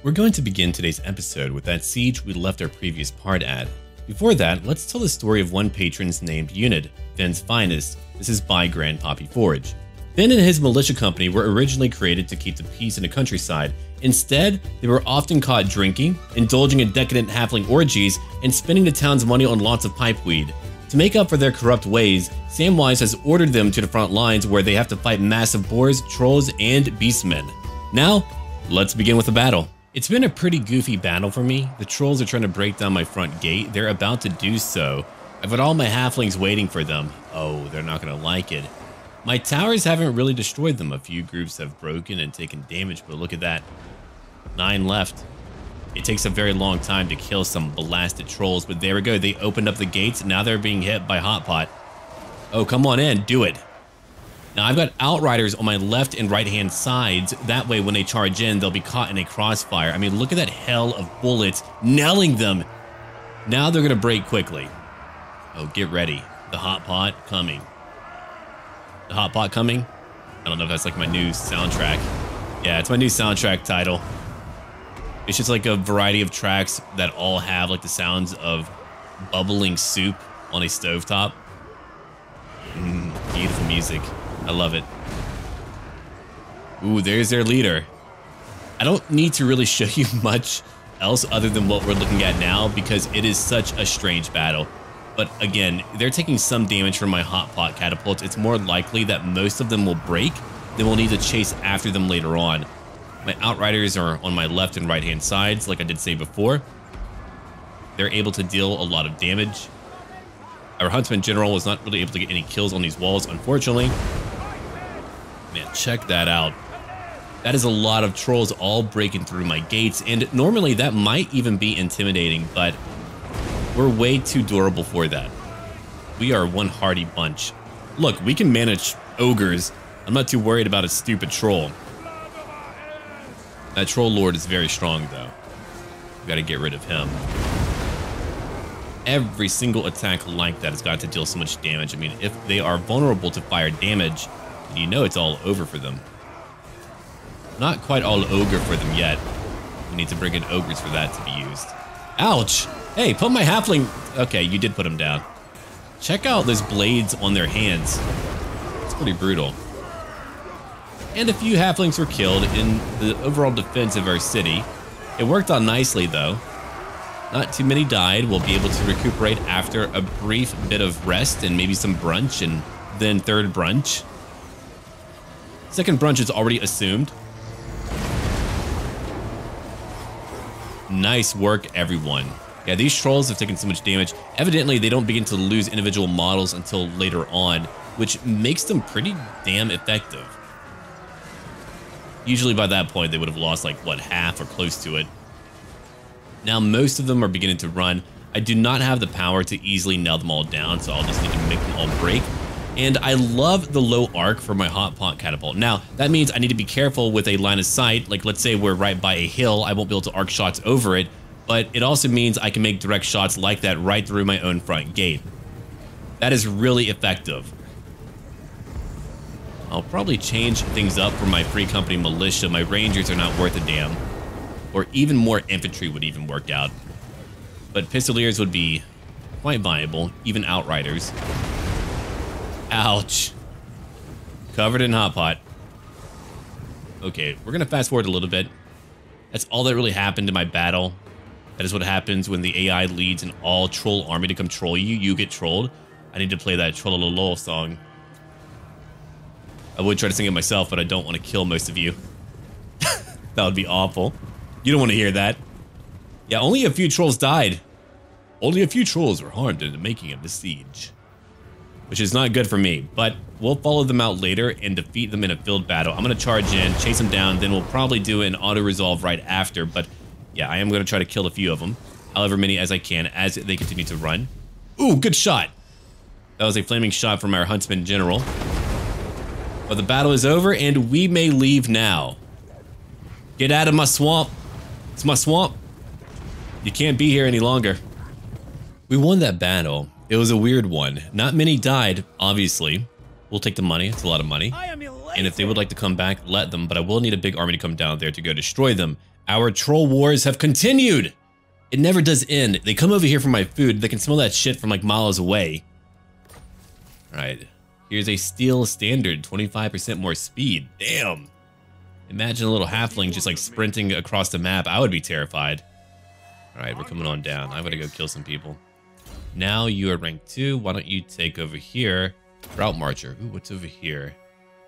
We're going to begin today's episode with that siege we left our previous part at. Before that, let's tell the story of one patron's named Unit, Finn's finest. This is by Grand Poppy Forge. Finn and his militia company were originally created to keep the peace in the countryside. Instead, they were often caught drinking, indulging in decadent halfling orgies, and spending the town's money on lots of pipeweed. To make up for their corrupt ways, Samwise has ordered them to the front lines where they have to fight massive boars, trolls, and beastmen. Now, let's begin with the battle. It's been a pretty goofy battle for me. The trolls are trying to break down my front gate. They're about to do so. I've got all my halflings waiting for them. Oh, they're not going to like it. My towers haven't really destroyed them. A few groups have broken and taken damage, but look at that. 9 left. It takes a very long time to kill some blasted trolls, but there we go. They opened up the gates. Now they're being hit by Hot Pot. Oh, come on in. Do it. Now I've got outriders on my left and right hand sides. That way when they charge in, they'll be caught in a crossfire. I mean, look at that hell of bullets nailing them. Now they're going to break quickly. Oh, get ready. The Hot Pot coming. The Hot Pot coming? I don't know if that's like my new soundtrack. Yeah, it's my new soundtrack title. It's just like a variety of tracks that all have like the sounds of bubbling soup on a stovetop. Beautiful music. I love it. Ooh, there's their leader. I don't need to really show you much else other than what we're looking at now because it is such a strange battle. But again, they're taking some damage from my Hot Pot catapults. It's more likely that most of them will break. Then we'll need to chase after them later on. My outriders are on my left and right hand sides, like I did say before. They're able to deal a lot of damage. Our huntsman general was not really able to get any kills on these walls, unfortunately. Man, check that out. That is a lot of trolls all breaking through my gates, and normally that might even be intimidating, but we're way too durable for that. We are one hardy bunch. Look, we can manage ogres. I'm not too worried about a stupid troll. That troll lord is very strong, though. We gotta get rid of him. Every single attack like that has got to deal so much damage. I mean, if they are vulnerable to fire damage, you know it's all over for them. Not quite all ogre for them yet. We need to bring in ogres for that to be used. Ouch! Hey, put my halfling... Okay, you did put him down. Check out those blades on their hands. It's pretty brutal. And a few halflings were killed in the overall defense of our city. It worked out nicely, though. Not too many died. We'll be able to recuperate after a brief bit of rest and maybe some brunch and then third brunch. Second brunch is already assumed. Nice work, everyone. Yeah, these trolls have taken so much damage. Evidently, they don't begin to lose individual models until later on, which makes them pretty damn effective. Usually by that point, they would have lost like, what, half or close to it. Now, most of them are beginning to run. I do not have the power to easily nail them all down, so I'll just need to make them all break. And I love the low arc for my Hot Pot catapult. Now, that means I need to be careful with a line of sight. Like, let's say we're right by a hill. I won't be able to arc shots over it. But it also means I can make direct shots like that right through my own front gate. That is really effective. I'll probably change things up for my free company militia. My rangers are not worth a damn. Or even more infantry would even work out. But pistoliers would be quite viable, even outriders. Ouch. Covered in Hot Pot. Okay, we're gonna fast forward a little bit. That's all that really happened in my battle. That is what happens when the AI leads an all troll army to come troll you. You get trolled. I need to play that Trollololo song. I would try to sing it myself, but I don't want to kill most of you. That would be awful. You don't want to hear that. Yeah, only a few trolls died. Only a few trolls were harmed in the making of the siege. Which is not good for me, but we'll follow them out later and defeat them in a field battle. I'm going to charge in, chase them down, then we'll probably do an auto-resolve right after, but yeah, I am going to try to kill a few of them, however many as I can, as they continue to run. Ooh, good shot! That was a flaming shot from our huntsman general. But the battle is over, and we may leave now. Get out of my swamp. It's my swamp. You can't be here any longer. We won that battle. It was a weird one. Not many died, obviously. We'll take the money. It's a lot of money. And if they would like to come back, let them. But I will need a big army to come down there to go destroy them. Our troll wars have continued. It never does end. They come over here for my food. They can smell that shit from like miles away. All right. Here's a steel standard, 25% more speed. Damn. Imagine a little halfling just like sprinting across the map. I would be terrified. All right, we're coming on down. I'm gonna go kill some people. Now you are rank 2. Why don't you take over here? Route Marcher. Ooh, what's over here?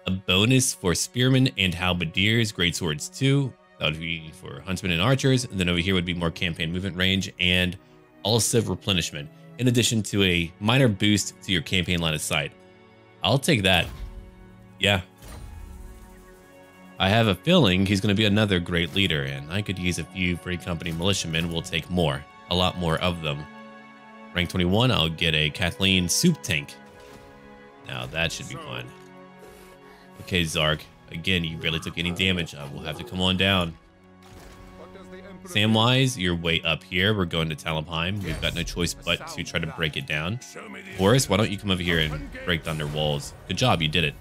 A bonus for spearmen and halberdiers. Great swords 2. That would be for huntsmen and archers. And then over here would be more campaign movement range and also replenishment, in addition to a minor boost to your campaign line of sight. I'll take that. Yeah. I have a feeling he's going to be another great leader, and I could use a few free company militiamen. We'll take more. A lot more of them. Rank 21, I'll get a Kathleen soup tank. Now that should be fun. Okay, Zark. Again, you barely took any damage. We'll have to come on down. Samwise, you're way up here. We're going to Talabheim. We've got no choice but to try to break it down. Boris, why don't you come over here and break down their walls? Good job, you did it.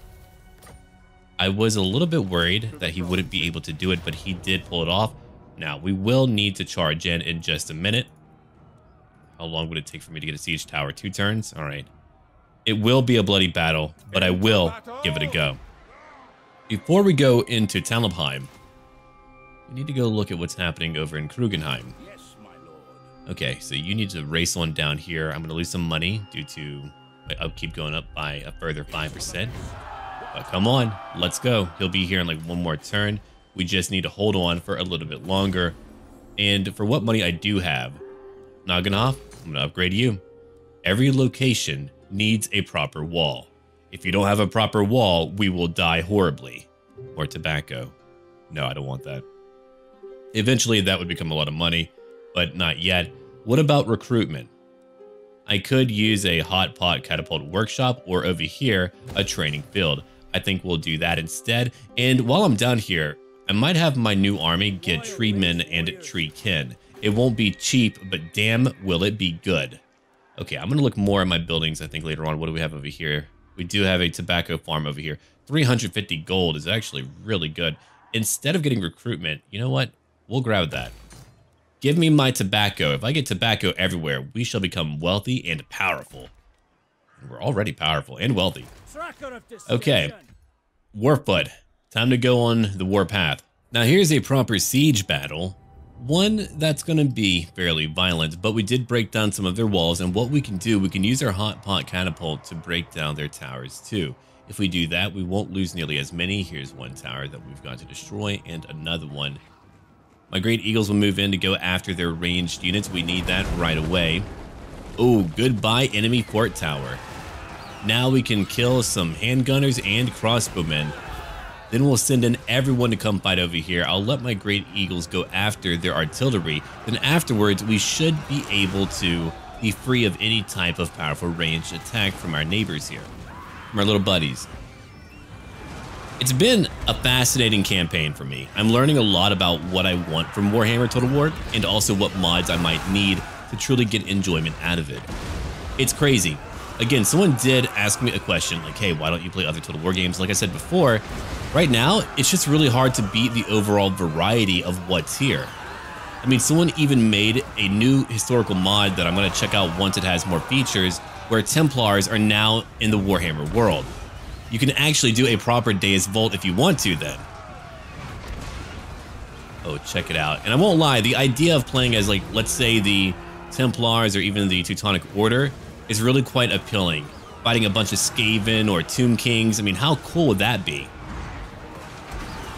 I was a little bit worried that he wouldn't be able to do it, but he did pull it off. Now, we will need to charge in just a minute. How long would it take for me to get a siege tower? 2 turns? All right. It will be a bloody battle, but I will give it a go. Before we go into Talabheim, we need to go look at what's happening over in Krugenheim. Yes, my lord. Okay, so you need to race on down here. I'm going to lose some money due to my upkeep going up by a further 5%. But come on, let's go. He'll be here in like 1 more turn. We just need to hold on for a little bit longer. And for what money I do have, Naganov, I'm going to upgrade you. Every location needs a proper wall. If you don't have a proper wall, we will die horribly. Or tobacco. No, I don't want that. Eventually, that would become a lot of money, but not yet. What about recruitment? I could use a hot pot catapult workshop, or over here, a training field. I think we'll do that instead. And while I'm down here, I might have my new army get tree men and tree kin. It won't be cheap, but damn, will it be good. Okay, I'm going to look more at my buildings, I think, later on. What do we have over here? We do have a tobacco farm over here. 350 gold is actually really good. Instead of getting recruitment, you know what? We'll grab that. Give me my tobacco. If I get tobacco everywhere, we shall become wealthy and powerful. We're already powerful and wealthy. Okay. Warfoot. Time to go on the warpath. Now here's a proper siege battle. One that's going to be fairly violent, but we did break down some of their walls, and what we can do, we can use our hot pot catapult to break down their towers too. If we do that, we won't lose nearly as many. Here's one tower that we've got to destroy and another one. My Great Eagles will move in to go after their ranged units. We need that right away. Oh, goodbye enemy fort tower. Now we can kill some handgunners and crossbowmen. Then we'll send in everyone to come fight over here. I'll let my Great Eagles go after their artillery. Then afterwards, we should be able to be free of any type of powerful ranged attack from our neighbors here, from our little buddies. It's been a fascinating campaign for me. I'm learning a lot about what I want from Warhammer Total War, and also what mods I might need to truly get enjoyment out of it. It's crazy. Again, someone did ask me a question like, hey, why don't you play other Total War games? Like I said before, right now, it's just really hard to beat the overall variety of what's here. I mean, someone even made a new historical mod that I'm going to check out once it has more features, where Templars are now in the Warhammer world. You can actually do a proper Deus Vult if you want to then. Oh, check it out. And I won't lie, the idea of playing as, like, let's say the Templars or even the Teutonic Order is really quite appealing. Fighting a bunch of Skaven or Tomb Kings, I mean, how cool would that be?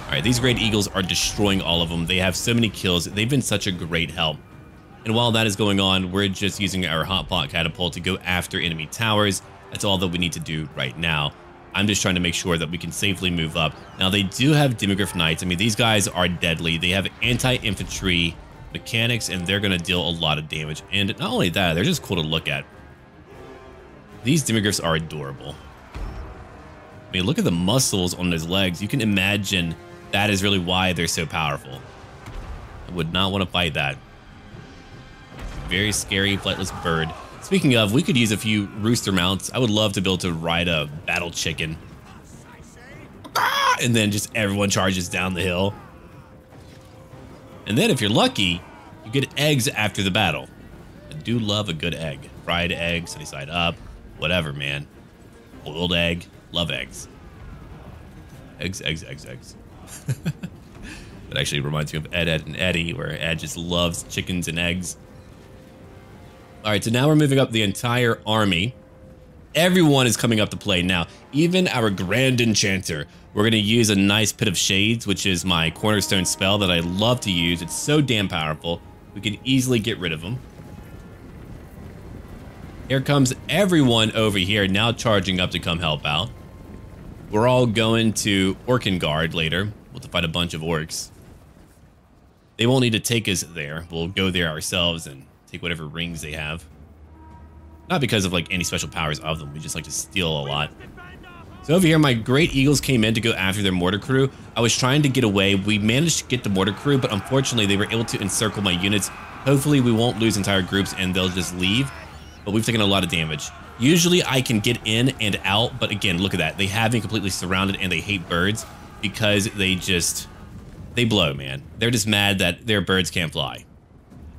Alright, these Great Eagles are destroying all of them. They have so many kills. They've been such a great help. And while that is going on, we're just using our hot pot catapult to go after enemy towers. That's all that we need to do right now. I'm just trying to make sure that we can safely move up. Now, they do have Demigryph Knights. I mean, these guys are deadly. They have anti-infantry mechanics, and they're going to deal a lot of damage. And not only that, they're just cool to look at. These Demigryphs are adorable. I mean, look at the muscles on his legs. You can imagine that is really why they're so powerful. I would not want to fight that. Very scary, flightless bird. Speaking of, we could use a few rooster mounts. I would love to be able to ride a battle chicken. And then just everyone charges down the hill. And then if you're lucky, you get eggs after the battle. I do love a good egg. Fried egg, sunny side up, whatever, man. Boiled egg, love eggs. Eggs. That actually reminds me of Ed, Ed, and Eddie, where Ed just loves chickens and eggs. All right, so now we're moving up the entire army. Everyone is coming up to play now, even our Grand Enchanter. We're going to use a nice Pit of Shades, which is my cornerstone spell that I love to use. It's so damn powerful. We can easily get rid of them. Here comes everyone over here now charging up to come help out. We're all going to Orkengard later. We'll have to fight a bunch of orcs. They won't need to take us there. We'll go there ourselves and take whatever rings they have. Not because of like any special powers of them. We just like to steal a lot. So over here, my Great Eagles came in to go after their mortar crew. I was trying to get away. We managed to get the mortar crew, but unfortunately they were able to encircle my units. Hopefully we won't lose entire groups and they'll just leave. But we've taken a lot of damage. Usually I can get in and out, but again, look at that. They have me completely surrounded and they hate birds because they blow, man. They're just mad that their birds can't fly.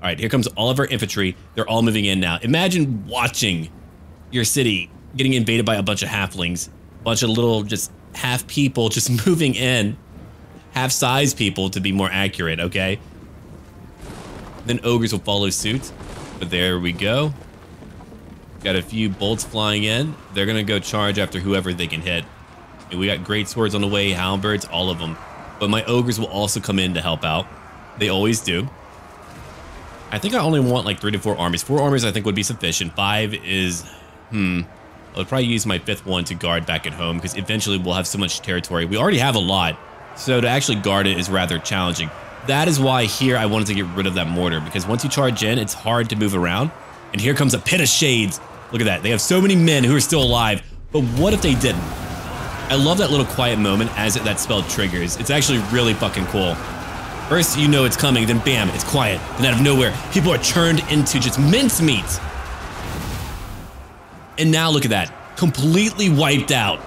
All right, here comes all of our infantry. They're all moving in now. Imagine watching your city getting invaded by a bunch of halflings, a bunch of little just half people just moving in, half size people to be more accurate, okay? Then ogres will follow suit, but there we go. Got a few bolts flying in. They're gonna go charge after whoever they can hit. And we got great swords on the way, halberds, all of them. But my ogres will also come in to help out. They always do. I think I only want like 3 to 4 armies. 4 armies I think would be sufficient. 5 is, I would probably use my 5th one to guard back at home because eventually we'll have so much territory. We already have a lot, so to actually guard it is rather challenging. That is why here I wanted to get rid of that mortar because once you charge in, it's hard to move around. And here comes a Pit of Shades. Look at that. They have so many men who are still alive, but what if they didn't? I love that little quiet moment as that spell triggers. It's actually really fucking cool. First, you know it's coming, then bam, it's quiet. And out of nowhere, people are turned into just mincemeat. And now look at that, completely wiped out.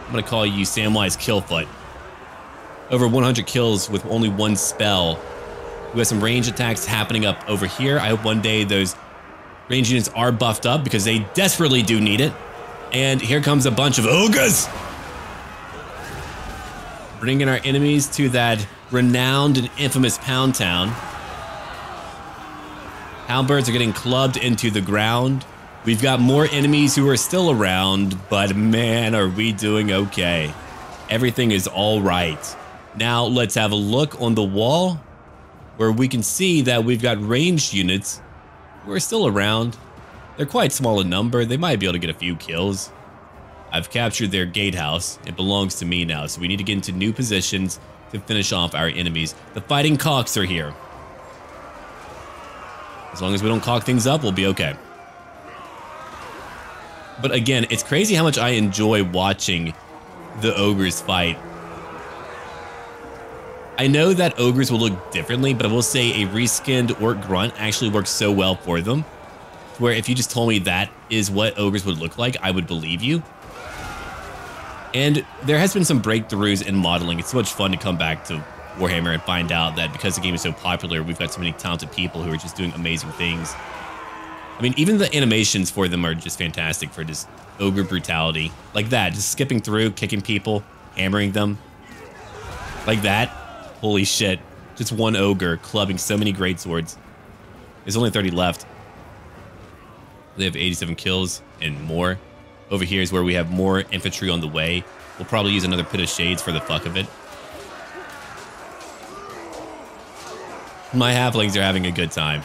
I'm gonna call you Samwise Killfoot. Over 100 kills with only one spell. We have some range attacks happening up over here. I hope one day those range units are buffed up because they desperately do need it. And here comes a bunch of ogres. Bringing our enemies to that renowned and infamous Pound Town. Halberds are getting clubbed into the ground. We've got more enemies who are still around, but man, are we doing okay. Everything is all right. Now let's have a look on the wall where we can see that we've got ranged units who are still around. They're quite small in number. They might be able to get a few kills. I've captured their gatehouse. It belongs to me now, so we need to get into new positions to finish off our enemies. The fighting cocks are here. As long as we don't cock things up, we'll be okay. But again, it's crazy how much I enjoy watching the ogres fight. I know that ogres will look differently, but I will say a reskinned orc grunt actually works so well for them, where if you just told me that is what ogres would look like, I would believe you. And there has been some breakthroughs in modeling. It's so much fun to come back to Warhammer and find out that because the game is so popular, we've got so many talented people who are just doing amazing things. I mean, even the animations for them are just fantastic for just ogre brutality. Like that, just skipping through, kicking people, hammering them. Like that. Holy shit. Just one ogre clubbing so many great swords. There's only 30 left. They have 87 kills and more. Over here is where we have more infantry on the way. We'll probably use another Pit of Shades for the fuck of it. My halflings are having a good time.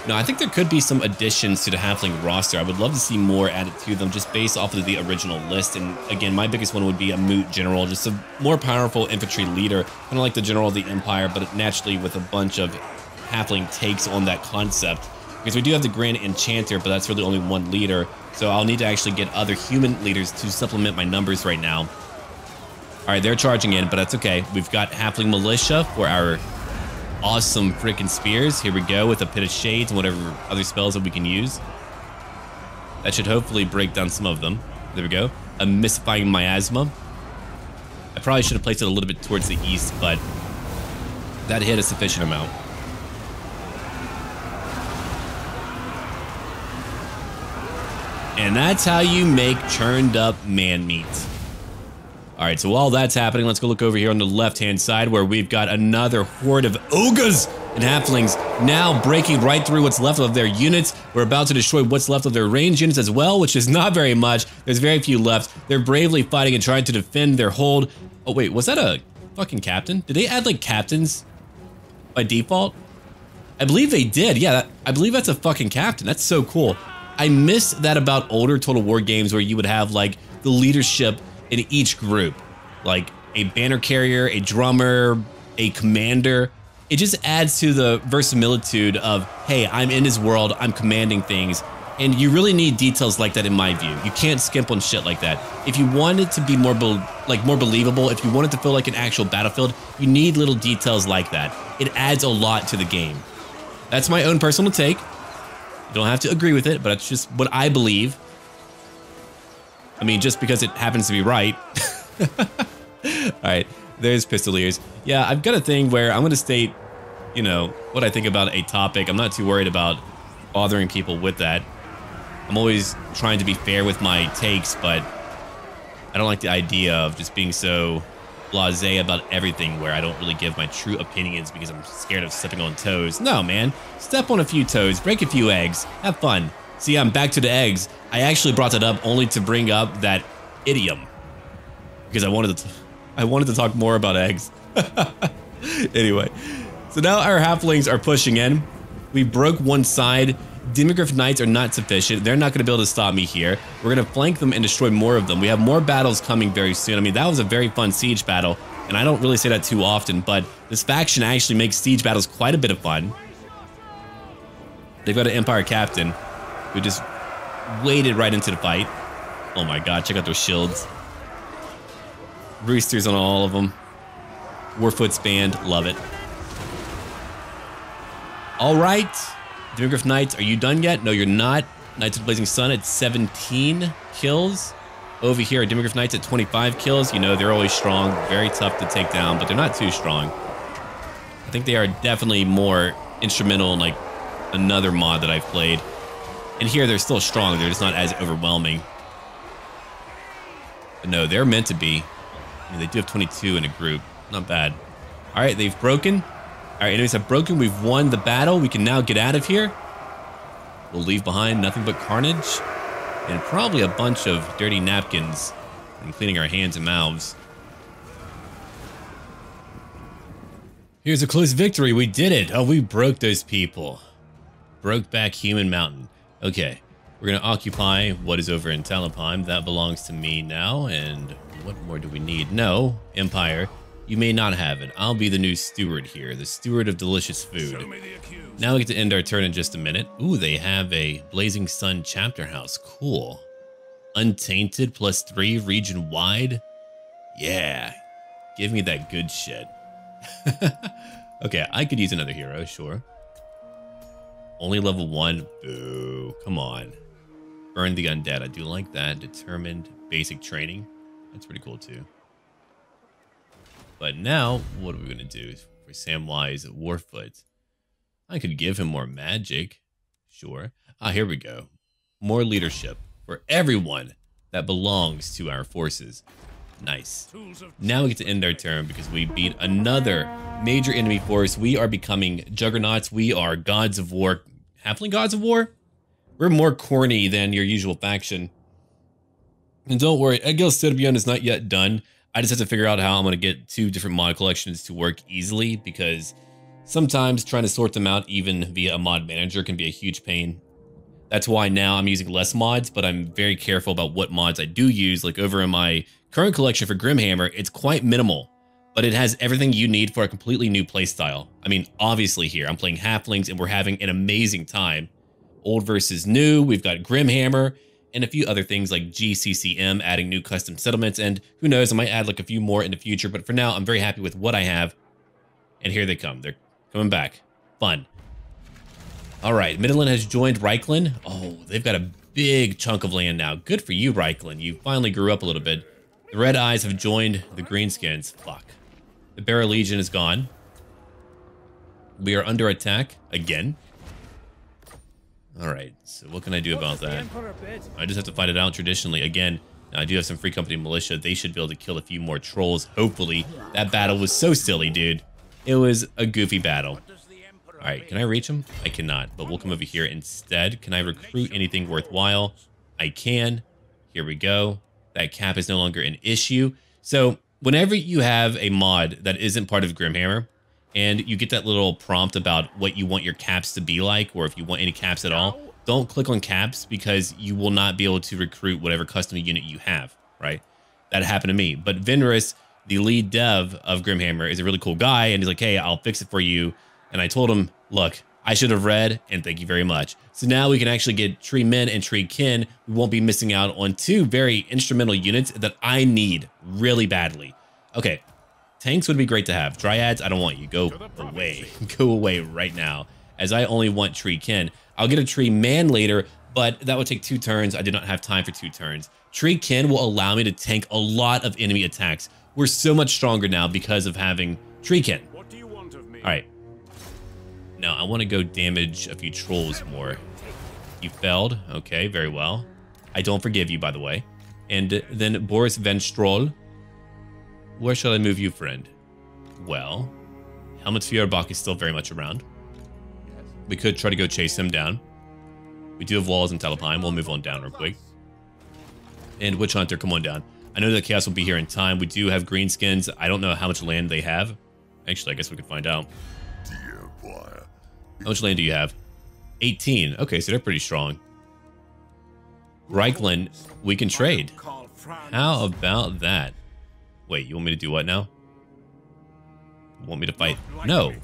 Now, I think there could be some additions to the halfling roster. I would love to see more added to them just based off of the original list. And again, my biggest one would be a Moot general, just a more powerful infantry leader, kind of like the general of the Empire, but naturally with a bunch of halfling takes on that concept. Because we do have the Grand Enchanter, but that's really only one leader. So I'll need to actually get other human leaders to supplement my numbers right now. All right, they're charging in, but that's okay. We've got Halfling Militia for our awesome freaking spears. Here we go with a Pit of Shades and whatever other spells that we can use. That should hopefully break down some of them. There we go. A Mystifying Miasma. I probably should have placed it a little bit towards the east, but that hit a sufficient amount. And that's how you make churned up man meat. All right, so while that's happening, let's go look over here on the left-hand side where we've got another horde of ogres and halflings now breaking right through what's left of their units. We're about to destroy what's left of their ranged units as well, which is not very much. There's very few left. They're bravely fighting and trying to defend their hold. Oh, wait, was that a fucking captain? Did they add, like, captains by default? I believe they did. Yeah, I believe that's a fucking captain. That's so cool. I miss that about older Total War games where you would have, like, the leadership in each group. Like, a banner carrier, a drummer, a commander. It just adds to the verisimilitude of, hey, I'm in his world, I'm commanding things. And you really need details like that in my view. You can't skimp on shit like that. If you want it to be more believable, if you want it to feel like an actual battlefield, you need little details like that. It adds a lot to the game. That's my own personal take. You don't have to agree with it, but it's just what I believe. I mean, just because it happens to be right. All right, there's Pistoliers. Yeah, I've got a thing where I'm going to state, you know, what I think about a topic. I'm not too worried about bothering people with that. I'm always trying to be fair with my takes, but I don't like the idea of just being so blasé about everything where I don't really give my true opinions because I'm scared of stepping on toes. No, man. Step on a few toes, break a few eggs, have fun. See, I'm back to the eggs. I actually brought that up only to bring up that idiom because I wanted to talk more about eggs. Anyway, so now our halflings are pushing in. We broke one side. Demigryph Knights are not sufficient. They're not going to be able to stop me here. We're going to flank them and destroy more of them. We have more battles coming very soon. I mean, that was a very fun siege battle, and I don't really say that too often, but this faction actually makes siege battles quite a bit of fun. They've got an Empire captain who just waded right into the fight. Oh my god, check out those shields. Roosters on all of them. Warfoot's band, love it. All right. Demigryph Knights, are you done yet? No, you're not. Knights of the Blazing Sun at 17 kills. Over here, Demigryph Knights at 25 kills. You know, they're always strong, very tough to take down, but they're not too strong. I think they are definitely more instrumental in like another mod that I've played. And here, they're still strong. They're just not as overwhelming. But no, they're meant to be. I mean, they do have 22 in a group. Not bad. All right, they've broken. All right, enemies have broken. We've won the battle. We can now get out of here. We'll leave behind nothing but carnage and probably a bunch of dirty napkins and cleaning our hands and mouths. Here's a close victory. We did it. Oh, we broke those people. Broke back Human Mountain. Okay, we're going to occupy what is over in Talipheim. That belongs to me now. And what more do we need? No, Empire. You may not have it. I'll be the new steward here, the steward of delicious food. Now we get to end our turn in just a minute. Ooh, they have a Blazing Sun chapter house. Cool. Untainted +3 region wide. Yeah, give me that good shit. Okay, I could use another hero, sure. Only level 1. Boo, come on. Burn the undead. I do like that. Determined basic training. That's pretty cool too. But now, what are we going to do for Samwise Warfoot? I could give him more magic. Sure. Ah, here we go. More leadership for everyone that belongs to our forces. Nice. Now we get to end our turn because we beat another major enemy force. We are becoming juggernauts. We are gods of war. Halfling gods of war? We're more corny than your usual faction. And don't worry, Egil Sturbion is not yet done. I just have to figure out how I'm going to get 2 different mod collections to work easily because sometimes trying to sort them out even via a mod manager can be a huge pain. That's why now I'm using less mods, but I'm very careful about what mods I do use. Like over in my current collection for Grimhammer, it's quite minimal, but it has everything you need for a completely new playstyle. I mean, obviously here I'm playing Halflings and we're having an amazing time. Old versus new, we've got Grimhammer, and a few other things like GCCM, adding new custom settlements, and who knows, I might add like a few more in the future, but for now, I'm very happy with what I have. And here they come. They're coming back. Fun. All right, Midland has joined Reikland. Oh, they've got a big chunk of land now. Good for you, Reikland. You finally grew up a little bit. The Red Eyes have joined the Greenskins. Fuck. The Bearer Legion is gone. We are under attack again. Alright, so what can I do about that? I just have to fight it out traditionally. Again, I do have some Free Company Militia. They should be able to kill a few more trolls, hopefully. That battle was so silly, dude. It was a goofy battle. Alright, can I reach him? I cannot, but we'll come over here instead. Can I recruit anything worthwhile? I can. Here we go. That cap is no longer an issue. So, whenever you have a mod that isn't part of Grimhammer, and you get that little prompt about what you want your caps to be like, or if you want any caps at all, don't click on caps because you will not be able to recruit whatever custom unit you have, right? That happened to me. But Venrus, the lead dev of Grimhammer, is a really cool guy, and he's like, hey, I'll fix it for you. And I told him, look, I should have read, and thank you very much. So now we can actually get Tree Men and Tree Kin. We won't be missing out on two very instrumental units that I need really badly. Okay, tanks would be great to have. Dryads, I don't want you. Go away. Go away right now, as I only want Tree Kin. I'll get a Tree Man later, but that would take 2 turns. I did not have time for 2 turns. Tree Kin will allow me to tank a lot of enemy attacks. We're so much stronger now because of having Tree Kin. What do you want of me? All right. Now, I want to go damage a few trolls more. You failed. Okay, very well. I don't forgive you, by the way. And then Boris Van Stroll. Where shall I move you, friend? Well, Helmut Feuerbach is still very much around. We could try to go chase him down. We do have walls in Talapine. We'll move on down real quick. And Witch Hunter, come on down. I know that Chaos will be here in time. We do have greenskins. I don't know how much land they have. Actually, I guess we could find out. How much land do you have? 18. Okay, so they're pretty strong. Reichland, we can trade. How about that? Wait, you want me to do what now? You want me to fight? No.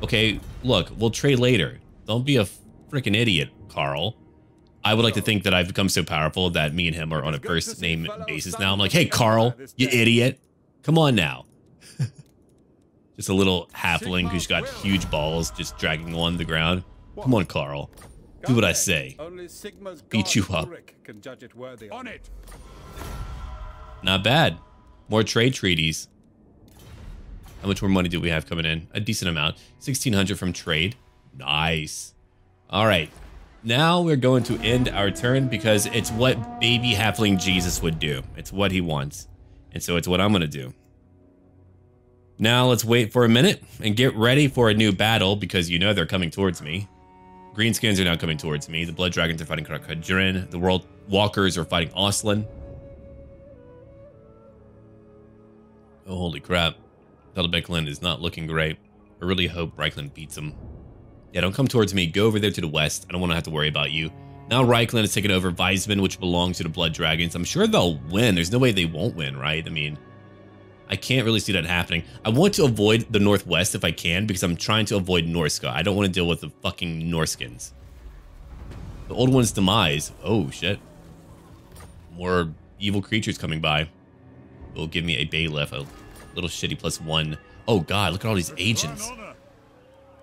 Okay, look, we'll trade later. Don't be a freaking idiot, Carl. I would like to think that I've become so powerful that me and him are on a first name basis now. I'm like, hey, Carl, you idiot. Come on now. Just a little halfling who's got huge balls just dragging on the ground. Come on, Carl. Do what I say. Beat you up. Not bad. More trade treaties. How much more money do we have coming in? A decent amount. 1,600 from trade. Nice. All right. Now we're going to end our turn because it's what baby halfling Jesus would do. It's what he wants. And so it's what I'm going to do. Now let's wait for a minute and get ready for a new battle because you know they're coming towards me. Greenskins are now coming towards me. The Blood Dragons are fighting Krakadrin. The World Walkers are fighting Oslan. Oh, holy crap. Talabekland is not looking great. I really hope Reichland beats him. Yeah, don't come towards me. Go over there to the west. I don't want to have to worry about you. Now Reichland is taking over Weisman, which belongs to the Blood Dragons. I'm sure they'll win. There's no way they won't win, right? I mean, I can't really see that happening. I want to avoid the northwest if I can because I'm trying to avoid Norska. I don't want to deal with the fucking Norskins. The old one's demise. Oh, shit. More evil creatures coming by. Will give me a bailiff, a little shitty +1. Oh, God, look at all these agents.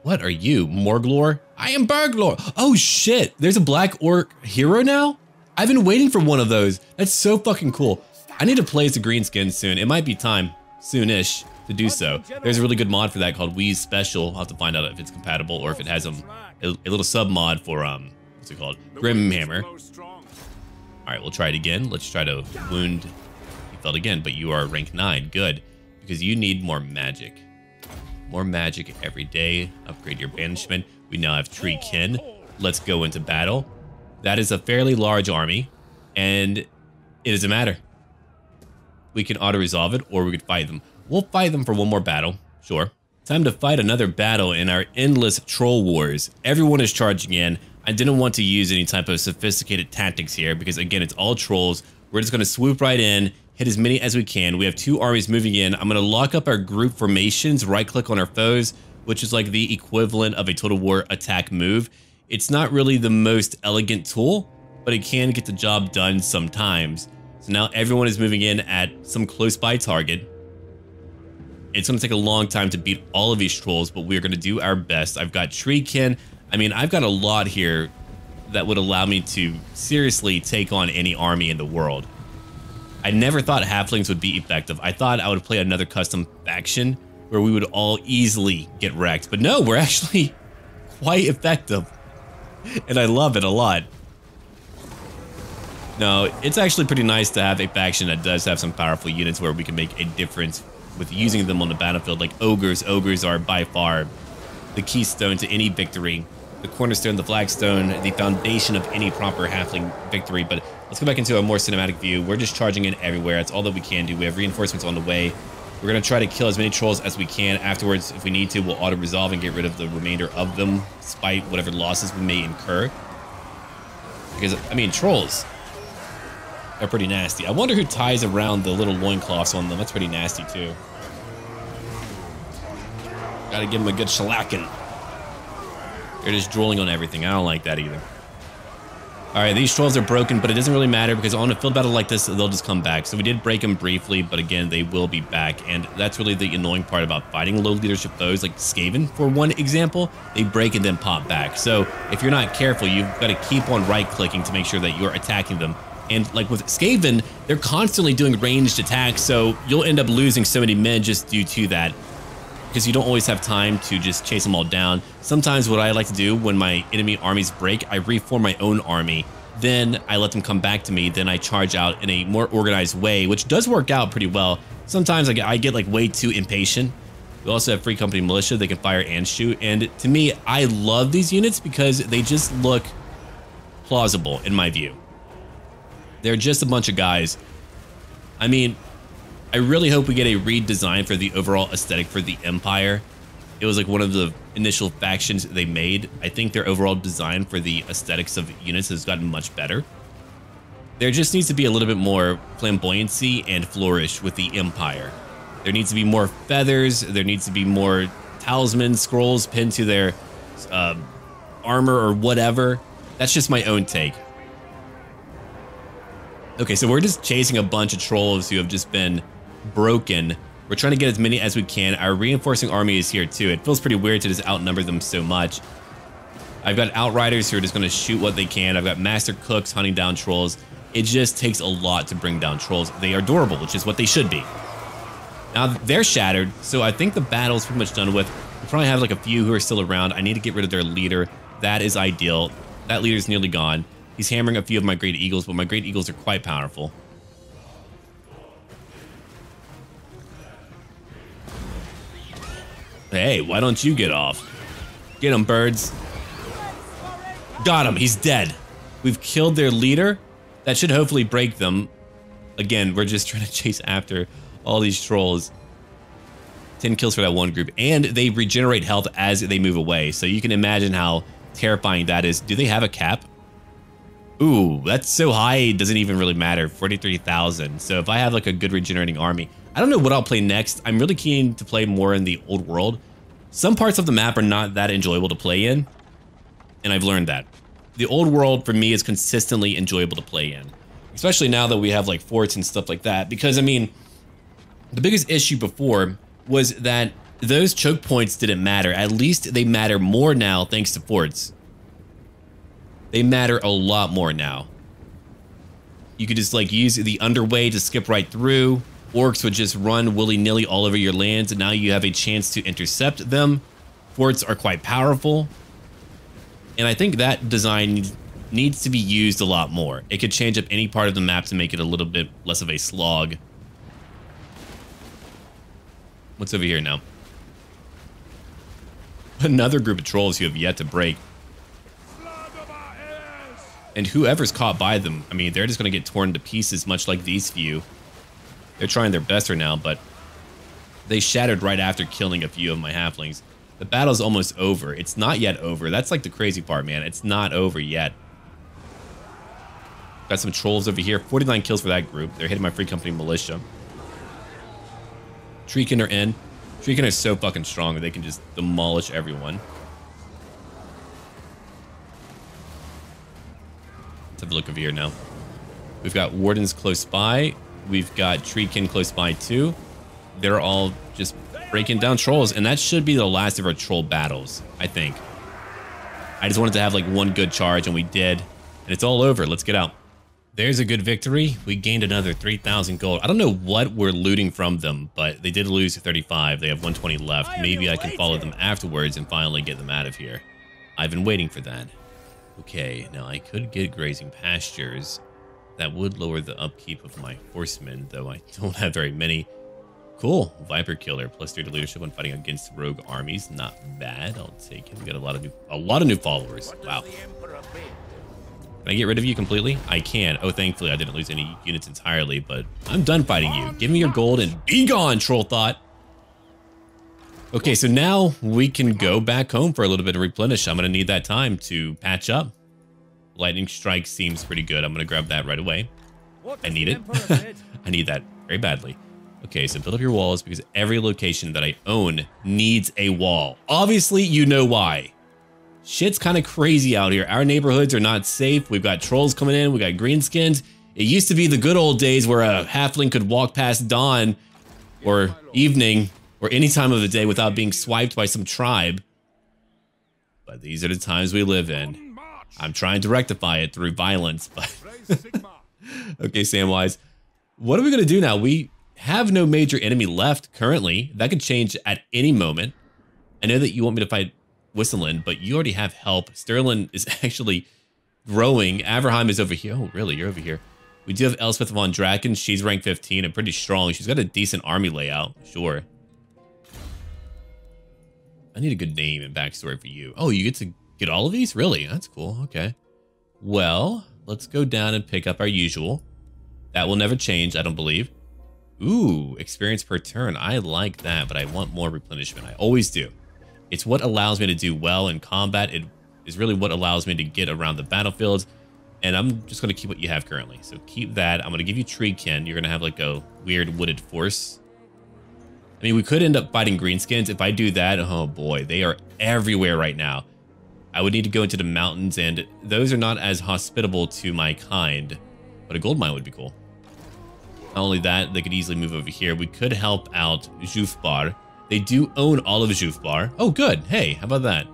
What are you, Morglor? I am Burglor. Oh, shit. There's a Black Orc hero now? I've been waiting for one of those. That's so fucking cool. I need to play as a greenskin soon. It might be time, soonish, to do so. There's a really good mod for that called Wheeze Special. I'll have to find out if it's compatible or if it has a little sub mod for, what's it called? Grimhammer. All right, we'll try it again. Let's try to wound. You failed again, but you are rank 9. Good, because you need more magic. More magic every day. Upgrade your banishment. We now have Tree Kin. Let's go into battle. That is a fairly large army, and it doesn't matter. We can auto-resolve it, or we could fight them. We'll fight them for one more battle, sure. Time to fight another battle in our endless troll wars. Everyone is charging in. I didn't want to use any type of sophisticated tactics here, because again, it's all trolls. We're just going to swoop right in, hit as many as we can. We have 2 armies moving in. I'm going to lock up our group formations, right-click on our foes, which is like the equivalent of a Total War attack move. It's not really the most elegant tool, but it can get the job done sometimes. So now everyone is moving in at some close-by target. It's going to take a long time to beat all of these trolls, but we're going to do our best. I've got Tree Kin. I mean, I've got a lot here that would allow me to seriously take on any army in the world. I never thought Halflings would be effective. I thought I would play another custom faction where we would all easily get wrecked. But no, we're actually quite effective. And I love it a lot. No, it's actually pretty nice to have a faction that does have some powerful units where we can make a difference with using them on the battlefield, like Ogres. Ogres are by far the keystone to any victory, the cornerstone, the flagstone, the foundation of any proper Halfling victory. But let's go back into a more cinematic view. We're just charging in everywhere. That's all that we can do. We have reinforcements on the way. We're going to try to kill as many trolls as we can. Afterwards, if we need to, we'll auto-resolve and get rid of the remainder of them, despite whatever losses we may incur. Because, I mean, trolls are pretty nasty. I wonder who ties around the little loincloths on them. That's pretty nasty, too. Gotta give them a good shellacking. They're just drooling on everything. I don't like that either. Alright, these trolls are broken, but it doesn't really matter because on a field battle like this, they'll just come back. So we did break them briefly, but again, they will be back. And that's really the annoying part about fighting low leadership foes, like Skaven, for one example. They break and then pop back. So if you're not careful, you've got to keep on right-clicking to make sure that you're attacking them. And like with Skaven, they're constantly doing ranged attacks, so you'll end up losing so many men just due to that, because you don't always have time to just chase them all down. Sometimes what I like to do when my enemy armies break, I reform my own army. Then I let them come back to me. Then I charge out in a more organized way, which does work out pretty well. Sometimes I get like way too impatient. We also have Free Company Militia. They can fire and shoot. And to me, I love these units because they just look plausible in my view. They're just a bunch of guys. I mean, I really hope we get a redesign for the overall aesthetic for the Empire. It was like one of the initial factions they made. I think their overall design for the aesthetics of units has gotten much better. There just needs to be a little bit more flamboyancy and flourish with the Empire. There needs to be more feathers. There needs to be more talismans, scrolls pinned to their armor or whatever. That's just my own take. Okay, so we're just chasing a bunch of trolls who have just been broken. We're trying to get as many as we can. Our reinforcing army is here too. It feels pretty weird to just outnumber them so much. I've got outriders who are just going to shoot what they can. I've got master cooks hunting down trolls. It just takes a lot to bring down trolls. They are durable, which is what they should be. Now they're shattered, so I think the battle's pretty much done with. We probably have like a few who are still around. I need to get rid of their leader. That is ideal. That leader's nearly gone. He's hammering a few of my Great Eagles, but my Great Eagles are quite powerful. Hey, why don't you get off? Get him, birds. Got him, he's dead. We've killed their leader. That should hopefully break them. Again, we're just trying to chase after all these trolls. 10 kills for that one group, and they regenerate health as they move away. So you can imagine how terrifying that is. Do they have a cap? Ooh, that's so high, it doesn't even really matter. 43,000. So if I have like a good regenerating army, I don't know what I'll play next. I'm really keen to play more in the old world. Some parts of the map are not that enjoyable to play in, and I've learned that. The old world for me is consistently enjoyable to play in, especially now that we have like forts and stuff like that. Because I mean, the biggest issue before was that those choke points didn't matter. At least they matter more now thanks to forts. They matter a lot more now. You could just like use the underway to skip right through. Orcs would just run willy-nilly all over your lands, and now you have a chance to intercept them. Forts are quite powerful. And I think that design needs to be used a lot more. It could change up any part of the map to make it a little bit less of a slog. What's over here now? Another group of trolls who have yet to break. And whoever's caught by them, I mean, they're just going to get torn to pieces, much like these few. They're trying their best right now, but they shattered right after killing a few of my halflings. The battle's almost over. It's not yet over. That's like the crazy part, man. It's not over yet. Got some trolls over here. 49 kills for that group. They're hitting my Free Company Militia. Treekin are in. Treekin are so fucking strong that they can just demolish everyone. Let's have a look over here now. We've got Wardens close by. We've got Treekin close by too. They're all just breaking down trolls, and that should be the last of our troll battles, I think. I just wanted to have like one good charge, and we did. And it's all over. Let's get out. There's a good victory. We gained another 3,000 gold. I don't know what we're looting from them, but they did lose 35. They have 120 left. Maybe I can follow them afterwards and finally get them out of here. I've been waiting for that. Okay, now I could get grazing pastures. That would lower the upkeep of my horsemen, though I don't have very many. Cool. Viper Killer, +3 to leadership when fighting against rogue armies. Not bad. I'll take it. We got a lot of new followers. Wow. Can I get rid of you completely? I can. Oh, thankfully I didn't lose any units entirely, but I'm done fighting you. Give me your gold and be gone, troll thought. Okay, so now we can go back home for a little bit of replenish. I'm gonna need that time to patch up. Lightning strike seems pretty good. I'm gonna grab that right away. I need it. I need that very badly. Okay, so build up your walls because every location that I own needs a wall. Obviously, you know why. Shit's kind of crazy out here. Our neighborhoods are not safe. We've got trolls coming in. We got greenskins. It used to be the good old days where a halfling could walk past dawn or evening or any time of the day without being swiped by some tribe. But these are the times we live in. I'm trying to rectify it through violence, but okay, Samwise. What are we gonna do now? We have no major enemy left currently. That could change at any moment. I know that you want me to fight Whistleland, but you already have help. Sterling is actually growing. Averheim is over here. Oh, really? You're over here. We do have Elspeth von Draken. She's rank 15 and pretty strong. She's got a decent army layout. Sure. I need a good name and backstory for you. Oh, you get to get all of these? Really? That's cool. Okay. Well, let's go down and pick up our usual. That will never change, I don't believe. Ooh, experience per turn. I like that, but I want more replenishment. I always do. It's what allows me to do well in combat. It is really what allows me to get around the battlefield. And I'm just going to keep what you have currently. So keep that. I'm going to give you Treekin. You're going to have like a weird wooded force. I mean, we could end up fighting greenskins. If I do that, oh boy, they are everywhere right now. I would need to go into the mountains, and those are not as hospitable to my kind. But a gold mine would be cool. Not only that, they could easily move over here. We could help out Jufbar. They do own all of Jufbar. Oh, good. Hey, how about that?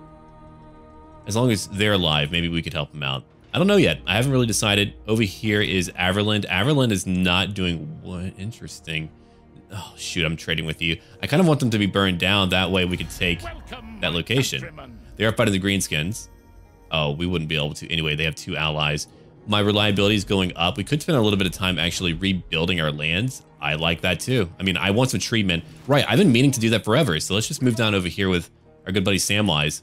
As long as they're alive, maybe we could help them out. I don't know yet. I haven't really decided. Over here is Averland. Averland is not doing what? Interesting. Oh, shoot, I'm trading with you. I kind of want them to be burned down. That way we could take that location. They are fighting the greenskins. Oh, we wouldn't be able to. Anyway, they have 2 allies. My reliability is going up. We could spend a little bit of time actually rebuilding our lands. I like that too. I mean, I want some treatment. Right, I've been meaning to do that forever. So let's just move down over here with our good buddy Samwise.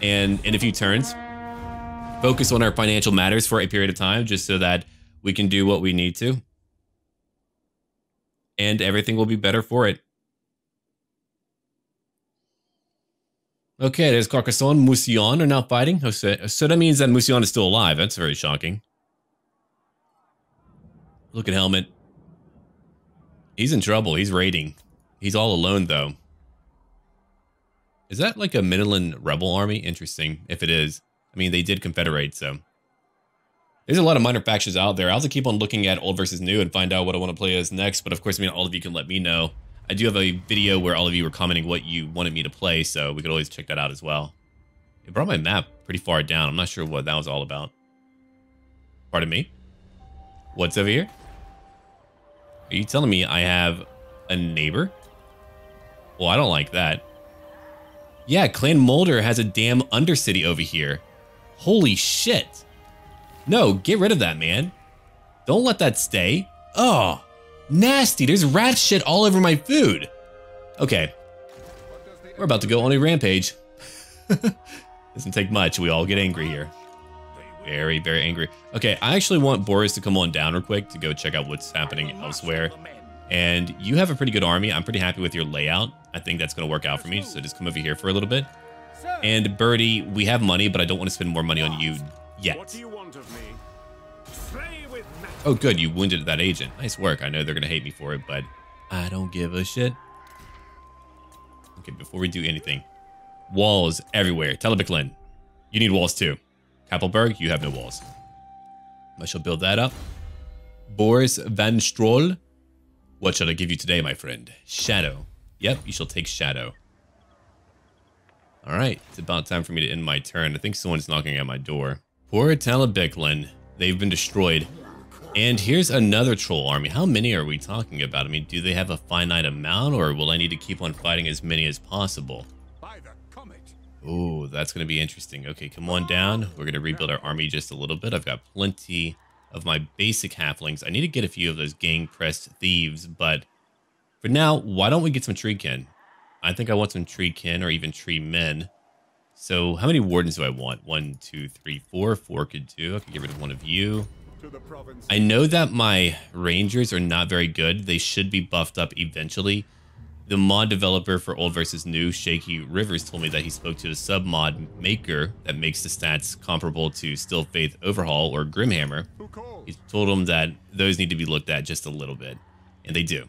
And in a few turns, focus on our financial matters for a period of time, just so that we can do what we need to. And everything will be better for it. Okay, there's Carcassonne. Mousillon are now fighting. Oh, so that means that Mousillon is still alive. That's very shocking. Look at Helmet. He's in trouble. He's raiding. He's all alone, though. Is that like a Midland rebel army? Interesting, if it is. I mean, they did confederate, so. There's a lot of minor factions out there. I'll have to keep on looking at old versus new and find out what I want to play as next. But of course, I mean, all of you can let me know. I do have a video where all of you were commenting what you wanted me to play, so we could always check that out as well. It brought my map pretty far down. I'm not sure what that was all about. Pardon me? What's over here? Are you telling me I have a neighbor? Well, I don't like that. Yeah, Clan Mulder has a damn undercity over here. Holy shit. No, get rid of that, man. Don't let that stay. Oh, nasty. There's rat shit all over my food. Okay. We're about to go on a rampage. Doesn't take much. We all get angry here. Very, very angry. Okay, I actually want Boris to come on down real quick to go check out what's happening elsewhere. And you have a pretty good army. I'm pretty happy with your layout. I think that's going to work out for me. So just come over here for a little bit. And Birdie, we have money, but I don't want to spend more money on you yet. What do you want of me? Oh, good. You wounded that agent. Nice work. I know they're going to hate me for it, but I don't give a shit. Okay, before we do anything. Walls everywhere. Telebicklin, you need walls too. Kappelberg, you have no walls. I shall build that up. Boris Van Stroll. What shall I give you today, my friend? Shadow. Yep, you shall take Shadow. Alright, it's about time for me to end my turn. I think someone's knocking at my door. Poor Telebicklin. They've been destroyed. And here's another troll army. How many are we talking about? I mean, do they have a finite amount, or will I need to keep on fighting as many as possible? Oh, that's going to be interesting. Okay, come on down. We're going to rebuild our army just a little bit. I've got plenty of my basic halflings. I need to get a few of those gang-pressed thieves, but for now, why don't we get some tree kin? I think I want some tree kin or even tree men. So how many wardens do I want? 1, 2, 3, 4. 4 could do. I could get rid of one of you. I know that my rangers are not very good. They should be buffed up eventually. The mod developer for Old vs. New, Shaky Rivers, told me that he spoke to the sub-mod maker that makes the stats comparable to still Faith Overhaul or Grimhammer. He told him that those need to be looked at just a little bit, and they do.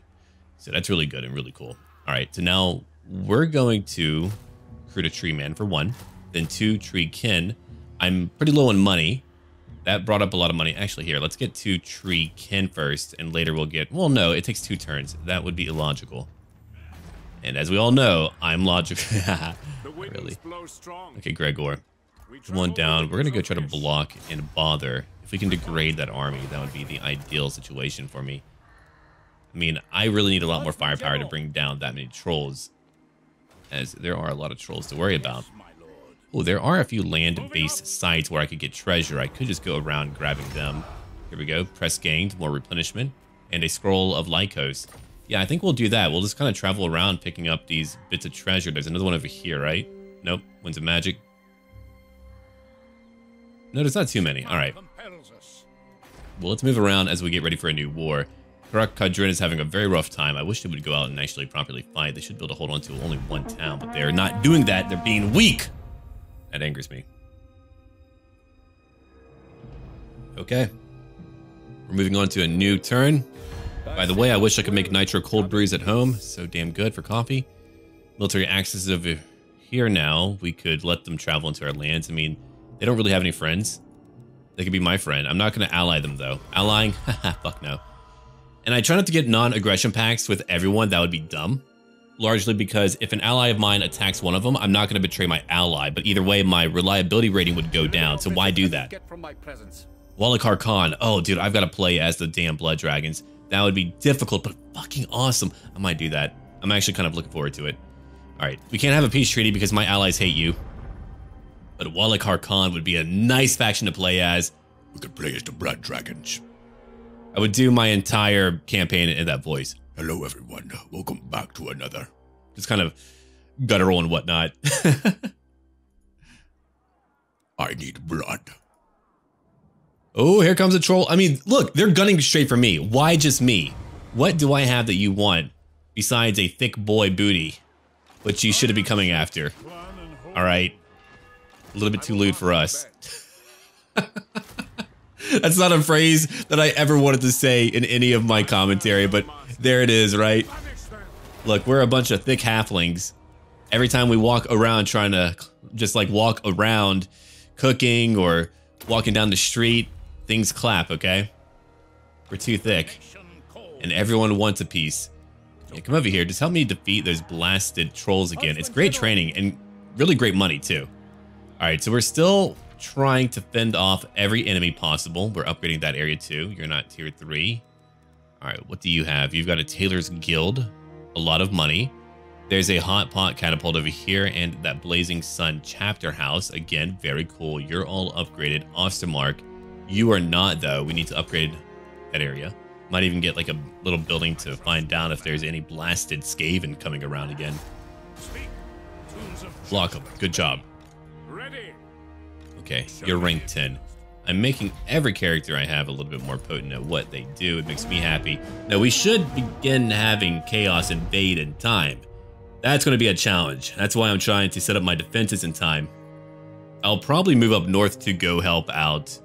So that's really good and really cool. All right, so now we're going to recruit a tree man for 1, then 2 tree kin. I'm pretty low on money. That brought up a lot of money. Actually, here, let's get 2 tree kin first, and later we'll get... Well, no, it takes 2 turns. That would be illogical. And as we all know, I'm logical. Really. Okay, Gregor. Come on down. We're going to go try to block and bother. If we can degrade that army, that would be the ideal situation for me. I mean, I really need a lot more firepower to bring down that many trolls, as there are a lot of trolls to worry about. Oh, there are a few land-based sites where I could get treasure. I could just go around grabbing them. Here we go. Press gained, more replenishment, and a scroll of Lycos. Yeah, I think we'll do that. We'll just kind of travel around picking up these bits of treasure. There's another one over here, right? Nope. Winds of Magic. No, there's not too many. All right. Well, let's move around as we get ready for a new war. CAULDRON is having a very rough time. I wish they would go out and actually properly fight. They should be able to hold on to only 1 town, but they're not doing that. They're being weak. That angers me. Okay. We're moving on to a new turn. By the way, I wish I could make nitro cold brews at home. So damn good for coffee. Military access over here now. We could let them travel into our lands. I mean, they don't really have any friends. They could be my friend. I'm not going to ally them, though. Allying? Haha, fuck no. And I try not to get non-aggression pacts with everyone. That would be dumb. Largely because if an ally of mine attacks one of them, I'm not going to betray my ally. But either way, my reliability rating would go down. So why do that? Wallachar Khan. Oh, dude, I've got to play as the damn Blood Dragons. That would be difficult, but fucking awesome. I might do that. I'm actually kind of looking forward to it. All right, we can't have a peace treaty because my allies hate you. But Wallachar Khan would be a nice faction to play as. We could play as the Blood Dragons. I would do my entire campaign in that voice. Hello, everyone. Welcome back to another. Just kind of guttural and whatnot. I need blood. Oh, here comes a troll. I mean, look, they're gunning straight for me. Why just me? What do I have that you want besides a thick boy booty, which you should be coming after? All right. A little bit too lewd for us. That's not a phrase that I ever wanted to say in any of my commentary, but there it is, right? Look, we're a bunch of thick halflings. Every time we walk around trying to just like walk around cooking or walking down the street, things clap, okay? We're too thick. And everyone wants a piece. Yeah, come over here. Just help me defeat those blasted trolls again. It's great training and really great money, too. All right, so we're still trying to fend off every enemy possible. We're upgrading that area, too. You're not tier 3. All right, what do you have? You've got a Tailor's Guild. A lot of money. There's a hot pot catapult over here and that Blazing Sun chapter house. Again, very cool. You're all upgraded. Awesome, Mark. You are not, though. We need to upgrade that area. Might even get like a little building to find down if there's any blasted Skaven coming around again. Block them. Good job. Okay, you're rank 10. I'm making every character I have a little bit more potent at what they do. It makes me happy. Now, we should begin having Chaos invade in time. That's going to be a challenge. That's why I'm trying to set up my defenses in time. I'll probably move up north to go help out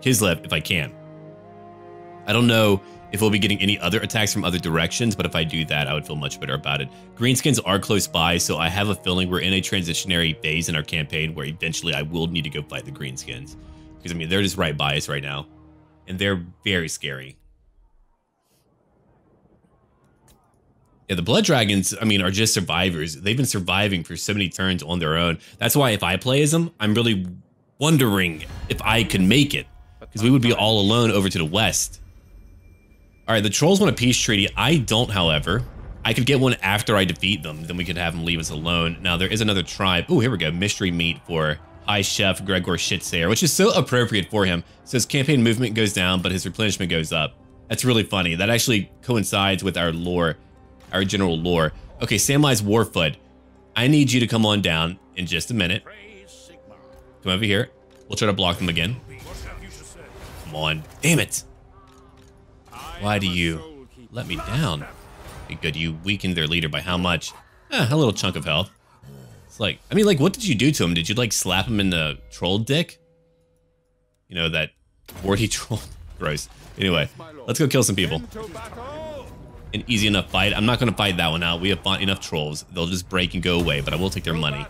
Kislev if I can. I don't know if we'll be getting any other attacks from other directions, but if I do that, I would feel much better about it. Greenskins are close by, so I have a feeling we're in a transitionary phase in our campaign where eventually I will need to go fight the Greenskins. Because, I mean, they're just right by us right now. And they're very scary. Yeah, the Blood Dragons, I mean, are just survivors. They've been surviving for so many turns on their own. That's why if I play as them, I'm really wondering if I can make it. Because we would be all alone over to the west. All right, the trolls want a peace treaty. I don't, however. I could get one after I defeat them. Then we could have them leave us alone. Now, there is another tribe. Oh, here we go. Mystery meat for High Chef Gregor Shitsayer, which is so appropriate for him. So his campaign movement goes down, but his replenishment goes up. That's really funny. That actually coincides with our lore, our general lore. Okay, Samwise Warfoot. I need you to come on down in just a minute. Come over here. We'll try to block them again. Come on. Damn it. Why do you let me down? Be good. You weakened their leader by how much? A little chunk of health. It's like, I mean, like, what did you do to him? Did you, like, slap him in the troll dick? You know, that warty troll? Gross. Anyway, let's go kill some people. An easy enough fight. I'm not going to fight that one out. We have fought enough trolls. They'll just break and go away, but I will take their money.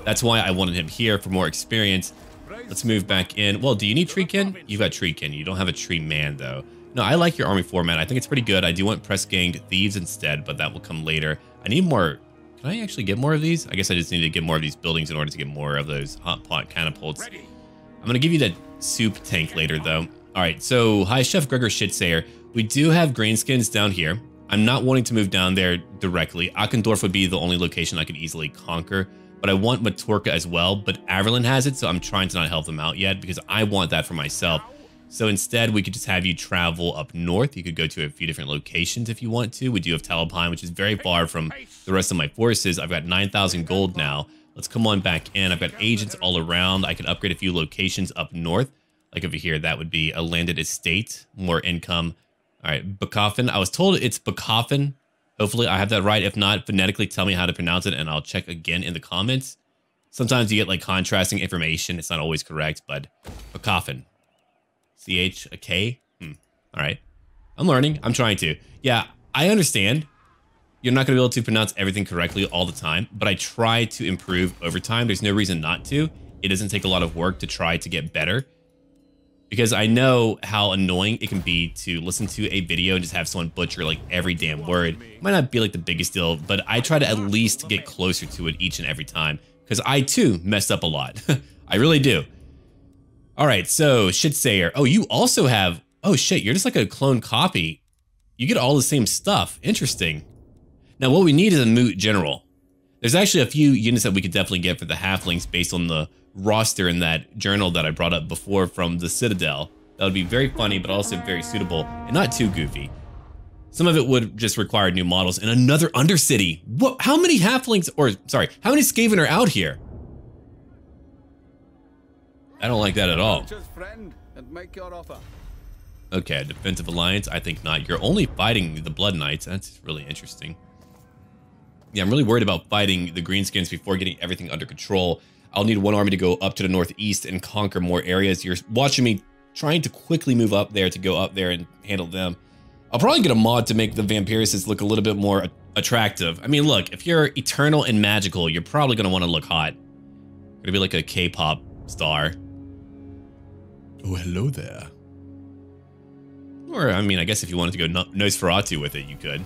That's why I wanted him here for more experience. Let's move back in. Well, do you need Treekin? You've got Treekin. You don't have a tree man, though. No, I like your army format. I think it's pretty good. I do want press ganged thieves instead, but that will come later. I need more. Can I actually get more of these? I guess I just need to get more of these buildings in order to get more of those hot pot catapults. I'm going to give you that soup tank later, though. All right, so High Chef Gregor Shitsayer. We do have Grainskins down here. I'm not wanting to move down there directly. Akendorf would be the only location I could easily conquer, but I want Matorka as well, but Averlin has it, so I'm trying to not help them out yet because I want that for myself. So instead, we could just have you travel up north. You could go to a few different locations if you want to. We do have Talabheim, which is very far from the rest of my forces. I've got 9,000 gold now. Let's come on back in. I've got agents all around. I can upgrade a few locations up north. Like over here, that would be a landed estate, more income. All right, Bakofen. I was told it's Bakofen. Hopefully I have that right. If not, phonetically tell me how to pronounce it and I'll check again in the comments. Sometimes you get like contrasting information. It's not always correct, but Bakofen. CH, a K? All right. I'm learning. I'm trying to. Yeah, I understand. You're not going to be able to pronounce everything correctly all the time, but I try to improve over time. There's no reason not to. It doesn't take a lot of work to try to get better because I know how annoying it can be to listen to a video and just have someone butcher like every damn word. It might not be like the biggest deal, but I try to at least get closer to it each and every time because I too mess up a lot. I really do. All right, so Shitsayer. Oh, you also have, oh shit, you're just like a clone copy. You get all the same stuff. Interesting. Now what we need is a Moot general. There's actually a few units that we could definitely get for the Halflings based on the roster in that journal that I brought up before from the Citadel. That would be very funny, but also very suitable and not too goofy. Some of it would just require new models and another Undercity. What? How many Halflings, or sorry, how many Skaven are out here? I don't like that at all. Okay, defensive alliance, I think not. You're only fighting the Blood Knights. That's really interesting. Yeah, I'm really worried about fighting the Greenskins before getting everything under control. I'll need one army to go up to the northeast and conquer more areas. You're watching me trying to quickly move up there to go up there and handle them. I'll probably get a mod to make the Vampirists look a little bit more attractive. I mean, look, if you're eternal and magical, you're probably going to want to look hot. You're going to be like a K-pop star. Oh, hello there. Or, I mean, I guess if you wanted to go Nosferatu with it, you could.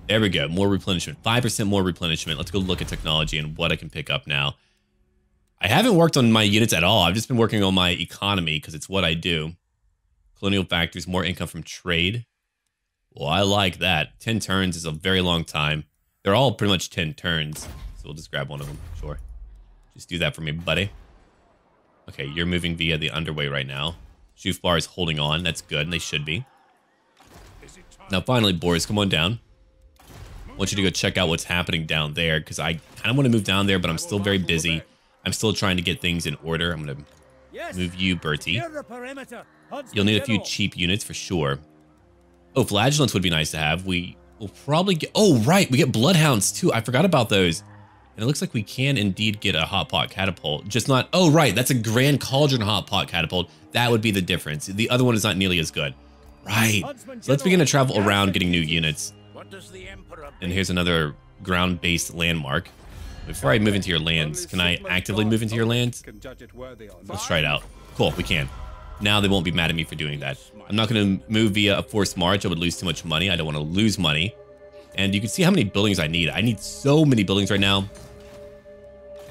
There we go. More replenishment. 5% more replenishment. Let's go look at technology and what I can pick up now. I haven't worked on my units at all. I've just been working on my economy because it's what I do. Colonial factories, more income from trade. Well, I like that. 10 turns is a very long time. They're all pretty much 10 turns. So we'll just grab one of them. Sure. Just do that for me, buddy. Okay, you're moving via the underway right now. Shufbar is holding on. That's good, and they should be. Now, finally, Boris, come on down. I want you to go check out what's happening down there, because I kind of want to move down there, but I'm still very busy. I'm still trying to get things in order. I'm going to move you, Bertie. You'll need a few cheap units for sure. Oh, flagellants would be nice to have. We will probably get... Oh, right, we get bloodhounds, too. I forgot about those. And it looks like we can indeed get a hot pot catapult, just not, oh right, that's a Grand Cauldron hot pot catapult. That would be the difference. The other one is not nearly as good. Right, so let's begin to travel around getting new units. And here's another ground-based landmark. Before I move into your lands, can I actively move into your lands? Let's try it out. Cool, we can. Now they won't be mad at me for doing that. I'm not gonna move via a forced march. I would lose too much money. I don't want to lose money. And you can see how many buildings I need. I need so many buildings right now.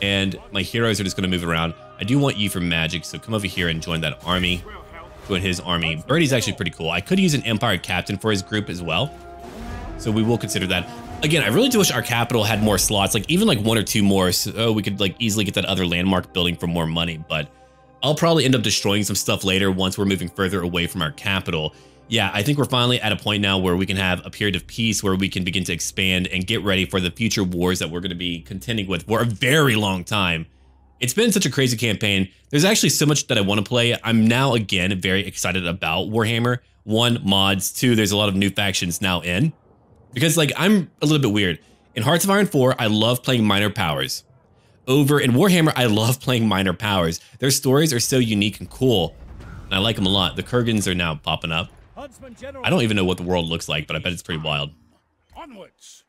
And my heroes are just going to move around. I do want you for magic, so come over here and join that army. go in his army. Birdie's actually pretty cool. I could use an Empire captain for his group as well. So we will consider that. Again, I really do wish our capital had more slots, like even like 1 or 2 more, so we could like easily get that other landmark building for more money. But I'll probably end up destroying some stuff later once we're moving further away from our capital. Yeah, I think we're finally at a point now where we can have a period of peace where we can begin to expand and get ready for the future wars that we're going to be contending with for a very long time. It's been such a crazy campaign. There's actually so much that I want to play. I'm now, again, very excited about Warhammer. 1, mods. 2, there's a lot of new factions now in. Because, like, I'm a little bit weird. In Hearts of Iron 4, I love playing minor powers. Over in Warhammer, I love playing minor powers. Their stories are so unique and cool, and I like them a lot. The Kurgans are now popping up. I don't even know what the world looks like, but I bet it's pretty wild. Onwards.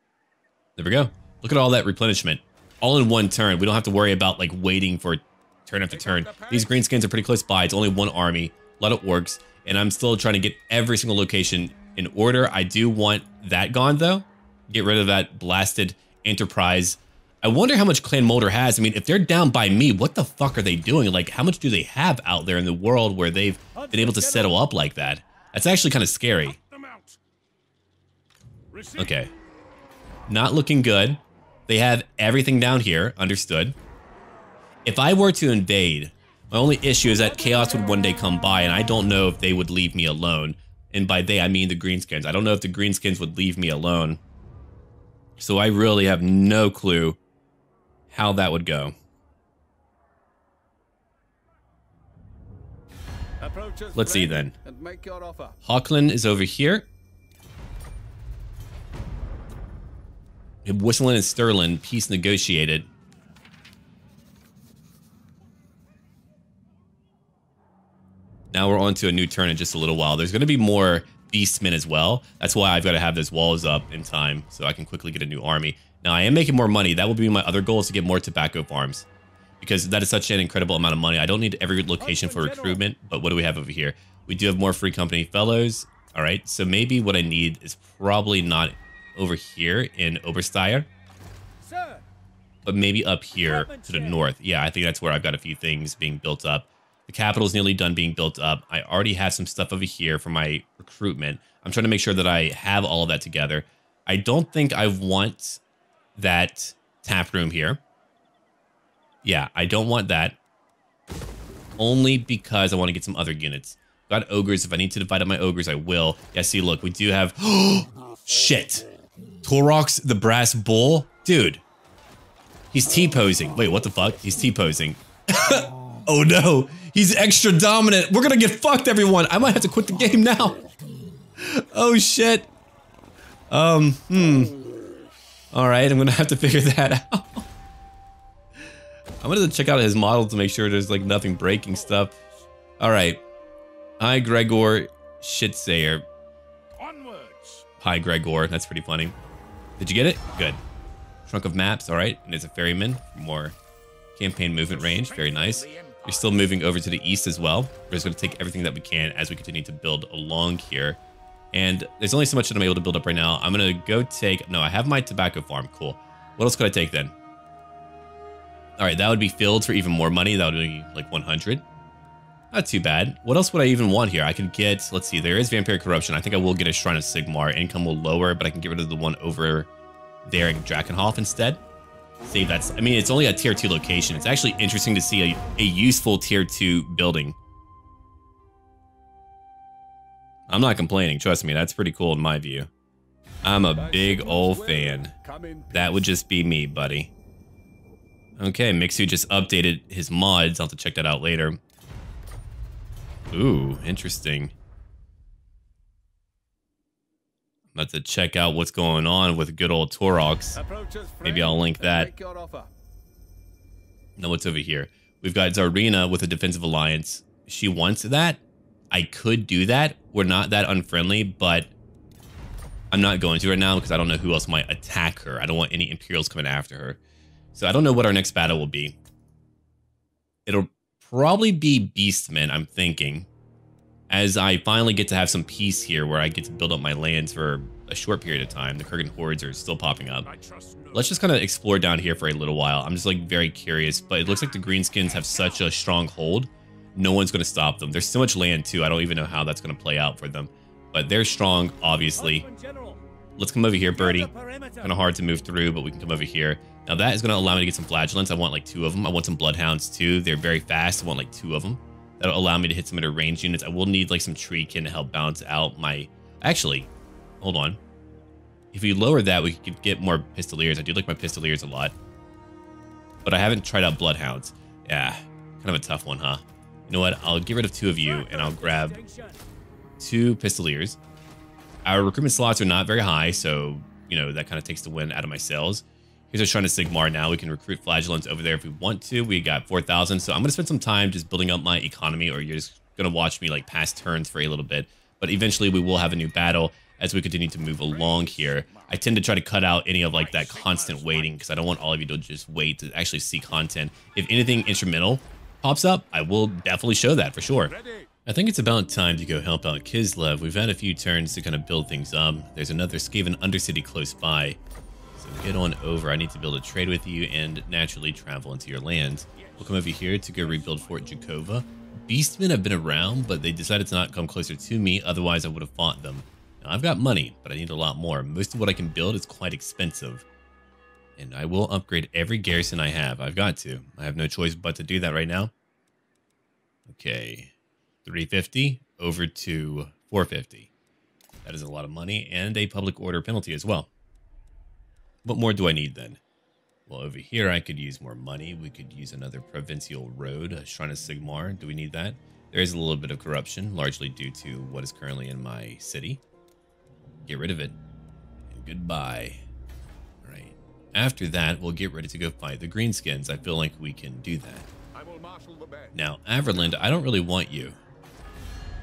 There we go. Look at all that replenishment. All in one turn. We don't have to worry about, like, waiting for turn after turn. These greenskins are pretty close by. It's only 1 army, a lot of orcs, and I'm still trying to get every single location in order. I do want that gone, though. Get rid of that blasted Enterprise. I wonder how much Clan Molder has. I mean, if they're down by me, what the fuck are they doing? Like, how much do they have out there in the world where they've been able to settle up like that? That's actually kind of scary. Okay. Not looking good. They have everything down here. Understood. If I were to invade, my only issue is that chaos would one day come by, and I don't know if they would leave me alone. And by they, I mean the greenskins. I don't know if the greenskins would leave me alone. So I really have no clue how that would go. Let's see then. Hawkland is over here. Whistling and Sterling, peace negotiated. Now we're on to a new turn in just a little while. There's going to be more beastmen as well. That's why I've got to have those walls up in time so I can quickly get a new army. Now I am making more money. That will be my other goal, is to get more tobacco farms, because that is such an incredible amount of money. I don't need every location for recruitment, but what do we have over here? We do have more free company fellows. All right, so maybe what I need is probably not over here in Obersteyr, but maybe up here to the north. Yeah, I think that's where I've got a few things being built up. The capital's nearly done being built up. I already have some stuff over here for my recruitment. I'm trying to make sure that I have all of that together. I don't think I want that tap room here. Yeah, I don't want that. Only because I want to get some other units. Got ogres. If I need to divide up my ogres, I will. Yeah, see, look, we do have... Shit. Torox, the brass bull? Dude. He's T-posing. Wait, what the fuck? He's T-posing. Oh no. He's extra dominant. We're gonna get fucked, everyone. I might have to quit the game now. Oh shit. Alright, I'm gonna have to figure that out. I'm gonna check out his model to make sure there's like nothing breaking stuff. Alright. Hi, Gregor Shitsayer. Onwards. Hi, Gregor. That's pretty funny. Did you get it? Good. Trunk of maps. Alright. And there's a ferryman for more campaign movement range. Very nice. We're still moving over to the east as well. We're just going to take everything that we can as we continue to build along here. And there's only so much that I'm able to build up right now. I'm going to go take... No, I have my tobacco farm. Cool. What else could I take then? All right, that would be fields for even more money. That would be like 100. Not too bad. What else would I even want here? I could get... Let's see. There is Vampire Corruption. I think I will get a Shrine of Sigmar. Income will lower, but I can get rid of the one over there in Drakenhof instead. Save that. I mean, it's only a tier 2 location. It's actually interesting to see a useful tier 2 building. I'm not complaining. Trust me, that's pretty cool in my view. I'm a big old fan. That would just be me, buddy. Okay, Mixu just updated his mods. I'll have to check that out later. Ooh, interesting. I'm about to check out what's going on with good old Torox. Maybe I'll link that. Now what's over here? We've got Zarina with a defensive alliance. She wants that. I could do that. We're not that unfriendly, but I'm not going to right now because I don't know who else might attack her. I don't want any Imperials coming after her. So I don't know what our next battle will be. It'll probably be Beastmen, I'm thinking. As I finally get to have some peace here where I get to build up my lands for a short period of time. The Kurgan hordes are still popping up. Let's just kind of explore down here for a little while. I'm just like very curious, but it looks like the greenskins have such a strong hold no one's going to stop them. There's so much land too. I don't even know how that's going to play out for them. But they're strong, obviously. Let's come over here, Birdie. Kind of hard to move through, but we can come over here. Now that is going to allow me to get some flagellants. I want like 2 of them. I want some bloodhounds too. They're very fast. I want like 2 of them. That'll allow me to hit some of their ranged units. I will need like some treekin to help balance out my... Actually, hold on. If we lower that, we could get more pistoliers. I do like my pistoliers a lot. But I haven't tried out bloodhounds. Yeah, kind of a tough one, huh? You know what? I'll get rid of 2 of you, and I'll grab 2 pistoliers. Our recruitment slots are not very high, so, you know, that kind of takes the wind out of my sails. Here's our Shrine of Sigmar now. We can recruit flagellants over there if we want to. We got 4,000, so I'm going to spend some time just building up my economy, or you're just going to watch me, like, pass turns for a little bit. But eventually, we will have a new battle as we continue to move along here. I tend to try to cut out any of, like, that constant waiting, because I don't want all of you to just wait to actually see content. If anything instrumental pops up, I will definitely show that for sure. I think it's about time to go help out Kislev. We've had a few turns to kind of build things up. There's another Skaven Undercity close by. So get on over. I need to be able to trade with you and naturally travel into your land. We'll come over here to go rebuild Fort Jakova. Beastmen have been around, but they decided to not come closer to me. Otherwise, I would have fought them. Now, I've got money, but I need a lot more. Most of what I can build is quite expensive. And I will upgrade every garrison I have. I've got to. I have no choice but to do that right now. Okay. 350 over to 450. That is a lot of money and a public order penalty as well. What more do I need then? Well, over here I could use more money. We could use another provincial road, a Shrine of Sigmar. Do we need that? There is a little bit of corruption, largely due to what is currently in my city. Get rid of it. And goodbye. All right. After that, we'll get ready to go fight the Greenskins. I feel like we can do that. I will marshal the band. Now, Averland, I don't really want you.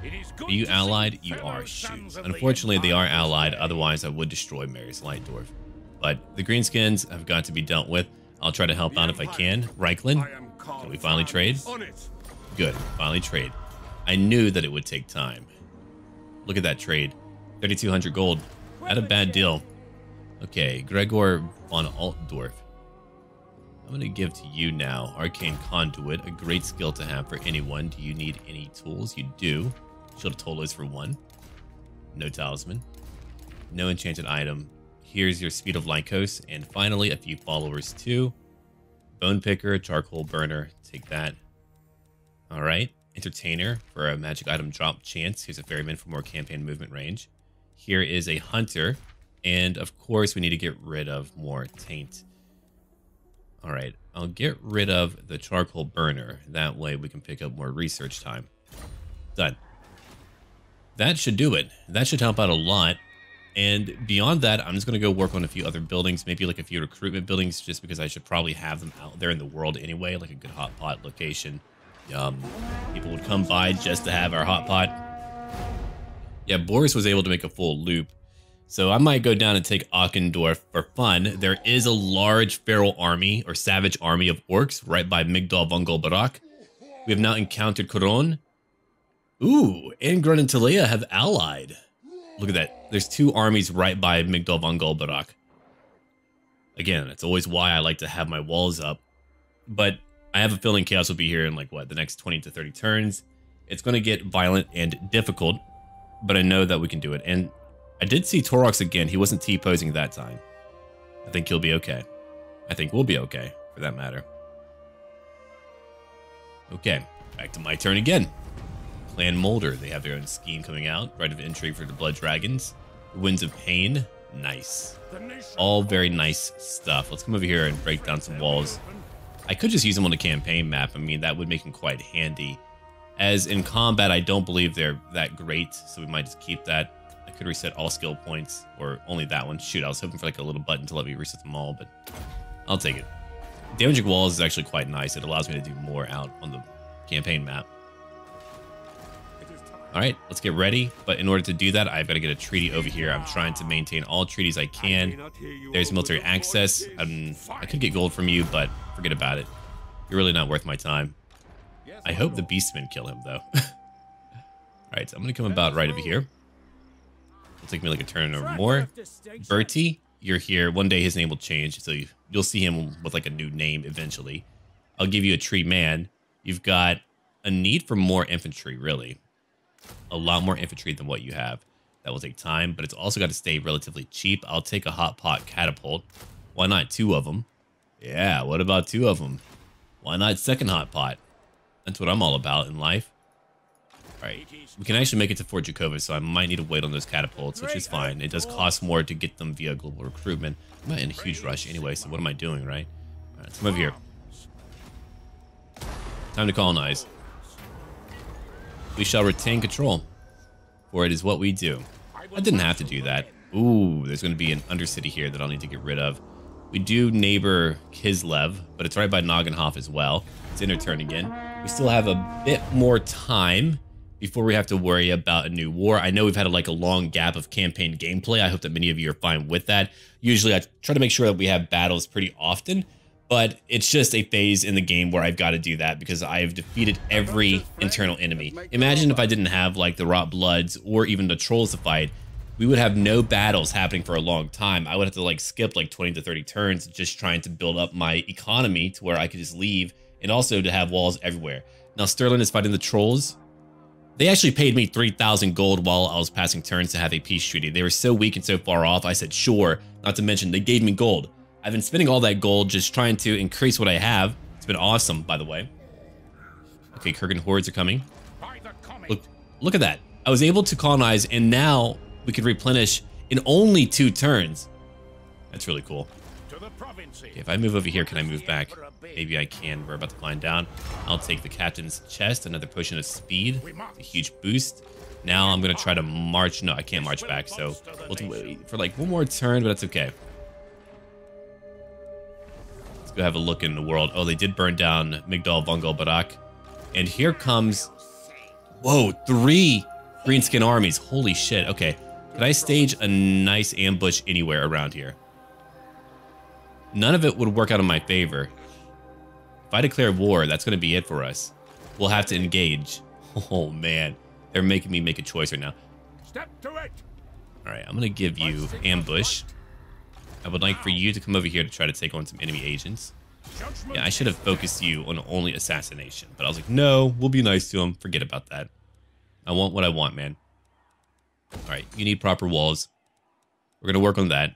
Are you allied? You are. Shoot. Shoot. Unfortunately, they are allied. Otherwise, I would destroy Mary's Lightdwarf. But the Greenskins have got to be dealt with. I'll try to help out if I can. Reichland, can we finally trade? Good. Finally trade. I knew that it would take time. Look at that trade. 3,200 gold. Not a bad deal. Okay, Gregor von Altdorf. I'm going to give to you now Arcane Conduit, a great skill to have for anyone. Do you need any tools? You do. Shield of Tolos for 1. No talisman. No enchanted item. Here's your Speed of Lycos. And finally, a few followers too. Bone Picker, Charcoal Burner. Take that. All right. Entertainer for a magic item drop chance. Here's a Ferryman for more campaign movement range. Here is a Hunter. And of course, we need to get rid of more Taint. All right, I'll get rid of the Charcoal Burner. That way we can pick up more research time. Done. That should do it. That should help out a lot. And beyond that, I'm just going to go work on a few other buildings, maybe like a few recruitment buildings, just because I should probably have them out there in the world anyway, like a good hot pot location. People would come by just to have our hot pot. Yeah, Boris was able to make a full loop. So I might go down and take Auchendorf for fun. There is a large feral army or savage army of orcs right by Migdal Vungol Barak. We have now encountered Koron. Ooh, and Grun and Talea have allied. Look at that. There's 2 armies right by Migdal Vungol Barak. Again, that's always why I like to have my walls up. But I have a feeling Chaos will be here in like, what, the next 20 to 30 turns. It's going to get violent and difficult, but I know that we can do it. And I did see Torox again. He wasn't T-posing that time. I think he'll be okay. I think we'll be okay, for that matter. Okay, back to my turn again. Clan Molder, they have their own scheme coming out. Rite of Entry for the Blood Dragons. Winds of Pain, nice. All very nice stuff. Let's come over here and break down some walls. I could just use them on the campaign map. I mean, that would make them quite handy. As in combat, I don't believe they're that great, so we might just keep that. I could reset all skill points, or only that one. Shoot, I was hoping for like a little button to let me reset them all, but I'll take it. Damaging walls is actually quite nice. It allows me to do more out on the campaign map. All right, let's get ready. But in order to do that, I've got to get a treaty over here. I'm trying to maintain all treaties I can. There's military access. I could get gold from you, but forget about it. You're really not worth my time. I hope the Beastmen kill him, though. All right, so I'm going to come about right over here. It'll take me like a turn or more. Bertie, you're here. One day his name will change, so you'll see him with like a new name eventually. I'll give you a tree man. You've got a need for more infantry, really. A lot more infantry than what you have. That will take time, but it's also got to stay relatively cheap. I'll take a hot pot catapult. Why not 2 of them? Yeah, what about 2 of them? Why not second hot pot? That's what I'm all about in life. Alright, we can actually make it to Fort Jacobus, so I might need to wait on those catapults, which is fine. It does cost more to get them via global recruitment. I'm not in a huge rush anyway, so what am I doing, right? Alright, let's come over here. Time to colonize. We shall retain control, for it is what we do. I didn't have to do that. Ooh, there's going to be an undercity here that I'll need to get rid of. We do neighbor Kislev, but it's right by Nagenhof as well. It's in her turn again. We still have a bit more time before we have to worry about a new war. I know we've had a long gap of campaign gameplay. I hope that many of you are fine with that. Usually I try to make sure that we have battles pretty often, but it's just a phase in the game where I've got to do that because I have defeated every internal enemy. Imagine if I didn't have the Rot Bloods or even the Trolls to fight. We would have no battles happening for a long time. I would have to skip 20 to 30 turns just trying to build up my economy to where I could just leave, and also to have walls everywhere. Now Sterling is fighting the Trolls. They actually paid me 3,000 gold while I was passing turns to have a peace treaty. They were so weak and so far off, I said sure, not to mention they gave me gold. I've been spending all that gold just trying to increase what I have. It's been awesome, by the way. Okay, Kurgan hordes are coming. Look at that. I was able to colonize, and now we could replenish in only 2 turns. That's really cool. Okay, if I move over here, can I move back? Maybe I can. We're about to find out. I'll take the captain's chest, another potion of speed, a huge boost. Now I'm going to try to march. No, I can't march back, so we'll wait for 1 more turn, but that's okay. Let's go have a look in the world. Oh, they did burn down Migdal Vungol Barak. And here comes... Whoa, 3 greenskin armies. Holy shit. Okay. Could I stage a nice ambush anywhere around here? None of it would work out in my favor. If I declare war, that's going to be it for us. We'll have to engage. Oh, man. They're making me make a choice right now. Step to it. All right, I'm going to give you ambush. I would like for you to come over here to try to take on some enemy agents. Yeah, I should have focused you on only assassination, but I was like, no, we'll be nice to them. Forget about that. I want what I want, man. All right, you need proper walls. We're going to work on that.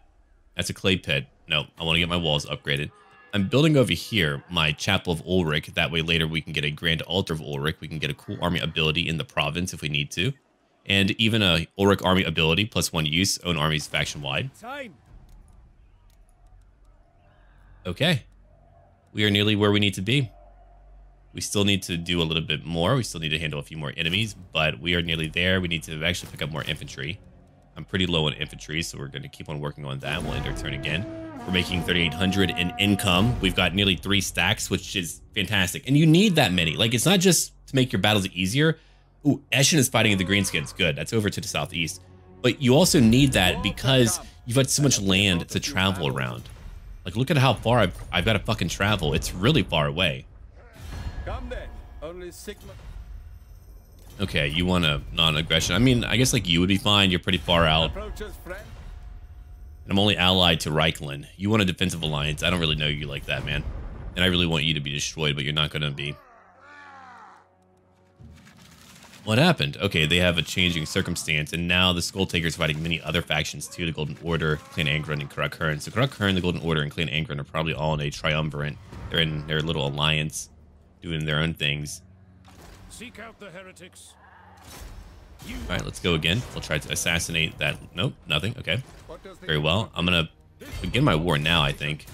That's a clay pit. No, I want to get my walls upgraded. I'm building over here my Chapel of Ulrich. That way later we can get a Grand Altar of Ulrich. We can get a cool army ability in the province if we need to. And even a Ulrich army ability, +1 use, own armies faction-wide. Okay. We are nearly where we need to be. We still need to do a little bit more. We still need to handle a few more enemies, but we are nearly there. We need to actually pick up more infantry. I'm pretty low on infantry, so we're going to keep on working on that. We'll end our turn again. We're making 3,800 in income. We've got nearly 3 stacks, which is fantastic. And you need that many. It's not just to make your battles easier. Ooh, Eshin is fighting the Greenskins. Good. That's over to the southeast. But you also need that because you've got so much land to travel around. Look at how far I've got to fucking travel. It's really far away. Okay, you want a non-aggression. I mean, I guess you would be fine. You're pretty far out. And I'm only allied to Reichland. You want a defensive alliance. I don't really know you like that, man. And I really want you to be destroyed, but you're not going to be. What happened? Okay, they have a changing circumstance, and now the Skull Taker's fighting many other factions too, the Golden Order, Clan Angren, and Karak Kurn. So Karak Kurn, the Golden Order, and Clan Angren are probably all in a triumvirate. They're in their little alliance, doing their own things. Seek out the heretics. All right, let's go again. We'll try to assassinate that. Nope, nothing. Okay, very well. I'm going to begin my war now, I think.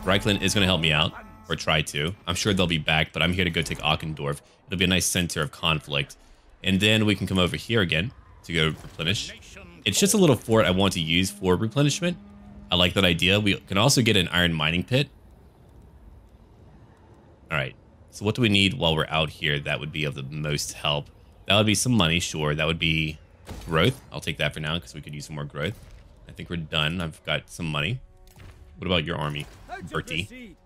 Reichland is going to help me out. Or try to. I'm sure they'll be back, but I'm here to go take Auchendorf. It'll be a nice center of conflict. And then we can come over here again to go replenish. It's just a little fort I want to use for replenishment. I like that idea. We can also get an iron mining pit. All right. So what do we need while we're out here that would be of the most help? That would be some money, sure. That would be growth. I'll take that for now because we could use some more growth. I think we're done. I've got some money. What about your army, Bertie?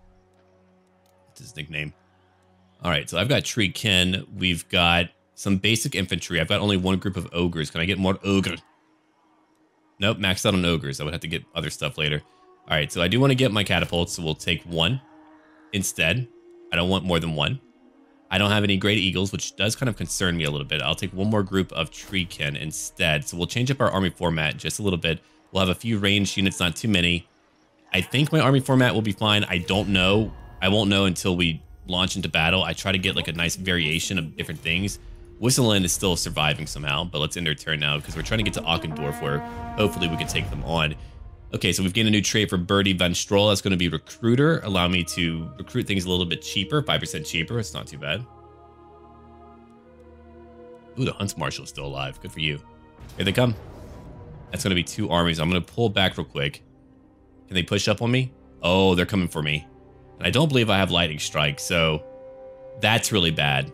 His nickname. All right, so I've got Tree Ken. We've got some basic infantry. I've got only 1 group of ogres. Can I get more ogre? Nope, maxed out on ogres. I would have to get other stuff later. All right, so I do want to get my catapults, so we'll take 1 instead. I don't want more than one. I don't have any Great Eagles, which does kind of concern me a little bit. I'll take one more group of Treekin instead. So we'll change up our army format just a little bit. We'll have a few ranged units, not too many. I think my army format will be fine. I don't know. I won't know until we launch into battle. I try to get like a nice variation of different things. Whistleland is still surviving somehow, but let's end our turn now because we're trying to get to Auchendorf where hopefully we can take them on. Okay, so we've gained a new trait for Birdie Van Stroll. That's going to be Recruiter. Allow me to recruit things a little bit cheaper, 5% cheaper. It's not too bad. Ooh, the Hunts Marshal is still alive. Good for you. Here they come. That's going to be 2 armies. I'm going to pull back real quick. Can they push up on me? Oh, they're coming for me. And I don't believe I have Lightning Strike, so that's really bad.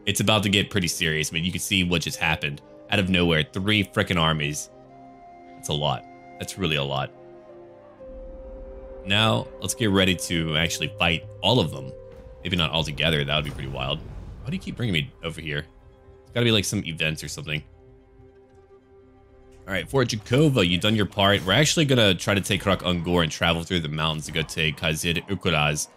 It's about to get pretty serious. I mean, you can see what just happened. Out of nowhere, 3 frickin' armies. That's a lot. That's really a lot. Now, let's get ready to actually fight all of them. Maybe not all together. That would be pretty wild. Why do you keep bringing me over here? It's got to be like some events or something. All right, Fort Jakova, you've done your part. We're actually going to try to take Krak Ungor and travel through the mountains to go take Kazid Ukuraz.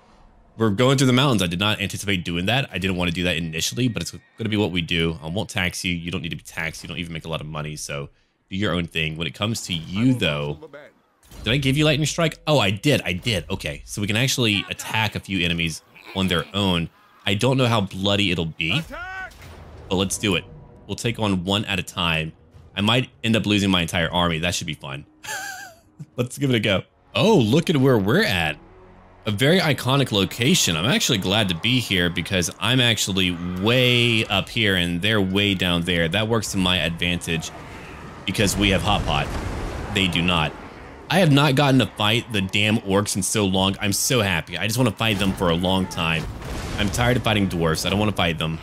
We're going through the mountains. I did not anticipate doing that. I didn't want to do that initially, but it's going to be what we do. I won't tax you. You don't need to be taxed. You don't even make a lot of money, so do your own thing. When it comes to you, though, did I give you Lightning Strike? Oh, I did. I did. Okay, so we can actually attack a few enemies on their own. I don't know how bloody it'll be, but let's do it. We'll take on one at a time. I might end up losing my entire army. That should be fun. Let's give it a go. Oh, look at where we're at. A very iconic location. I'm actually glad to be here because I'm actually way up here and they're way down there. That works to my advantage because we have Hot Pot. They do not. I have not gotten to fight the damn orcs in so long. I'm so happy. I just want to fight them for a long time. I'm tired of fighting dwarfs. I don't want to fight them.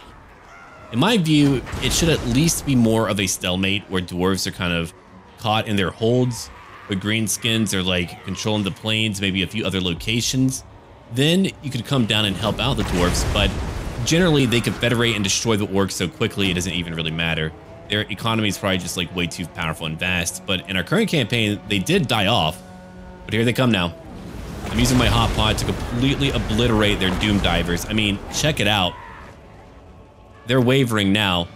In my view, it should at least be more of a stalemate where dwarves are kind of caught in their holds, but greenskins are like controlling the plains, maybe a few other locations. Then you could come down and help out the dwarves, but generally they confederate and destroy the orcs so quickly it doesn't even really matter. Their economy is probably just like way too powerful and vast, but in our current campaign, they did die off. But here they come now. I'm using my Hot Pot to completely obliterate their Doom Divers. I mean, check it out. They're wavering now.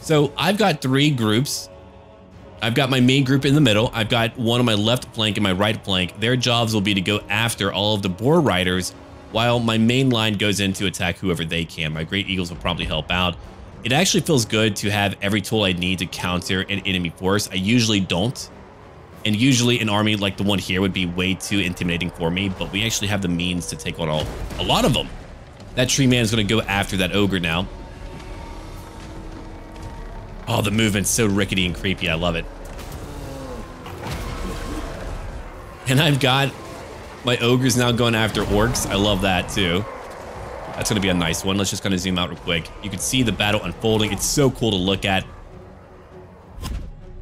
So I've got 3 groups. I've got my main group in the middle. I've got one on my left flank and my right flank. Their jobs will be to go after all of the Boar Riders while my main line goes in to attack whoever they can. My Great Eagles will probably help out. It actually feels good to have every tool I need to counter an enemy force. I usually don't. And usually an army like the one here would be way too intimidating for me, but we actually have the means to take on a lot of them. That tree man is going to go after that ogre now. Oh, the movement's so rickety and creepy. I love it. And I've got my ogres now going after orcs. I love that too. That's going to be a nice one. Let's just kind of zoom out real quick. You can see the battle unfolding. It's so cool to look at.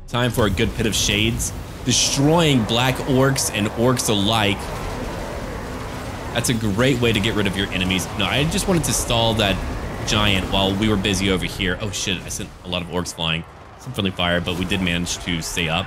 Time for a good pit of shades. Destroying black orcs and orcs alike. That's a great way to get rid of your enemies. No, I just wanted to stall that giant while we were busy over here. Oh shit, I sent a lot of orcs flying. Some friendly fire, but we did manage to stay up.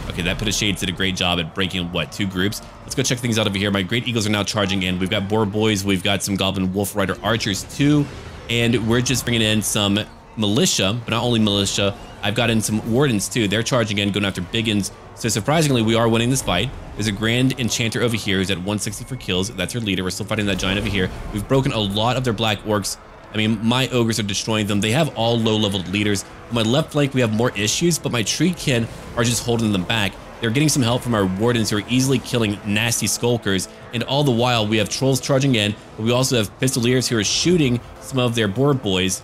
Okay, that pit of shades did a great job at breaking, what, 2 groups? Let's go check things out over here. My Great Eagles are now charging in. We've got Boar Boys, we've got some Goblin Wolf Rider Archers too, and we're just bringing in some Militia, but not only Militia, I've got in some Wardens too. They're charging in, going after Biggins. So surprisingly, we are winning this fight. There's a Grand Enchanter over here who's at 160 for kills. That's her leader. We're still fighting that giant over here. We've broken a lot of their black orcs. I mean, my ogres are destroying them. They have all low-leveled leaders. On my left flank, we have more issues, but my treekin are just holding them back. They're getting some help from our wardens who are easily killing nasty skulkers. And all the while, we have trolls charging in, but we also have pistoliers who are shooting some of their boar boys.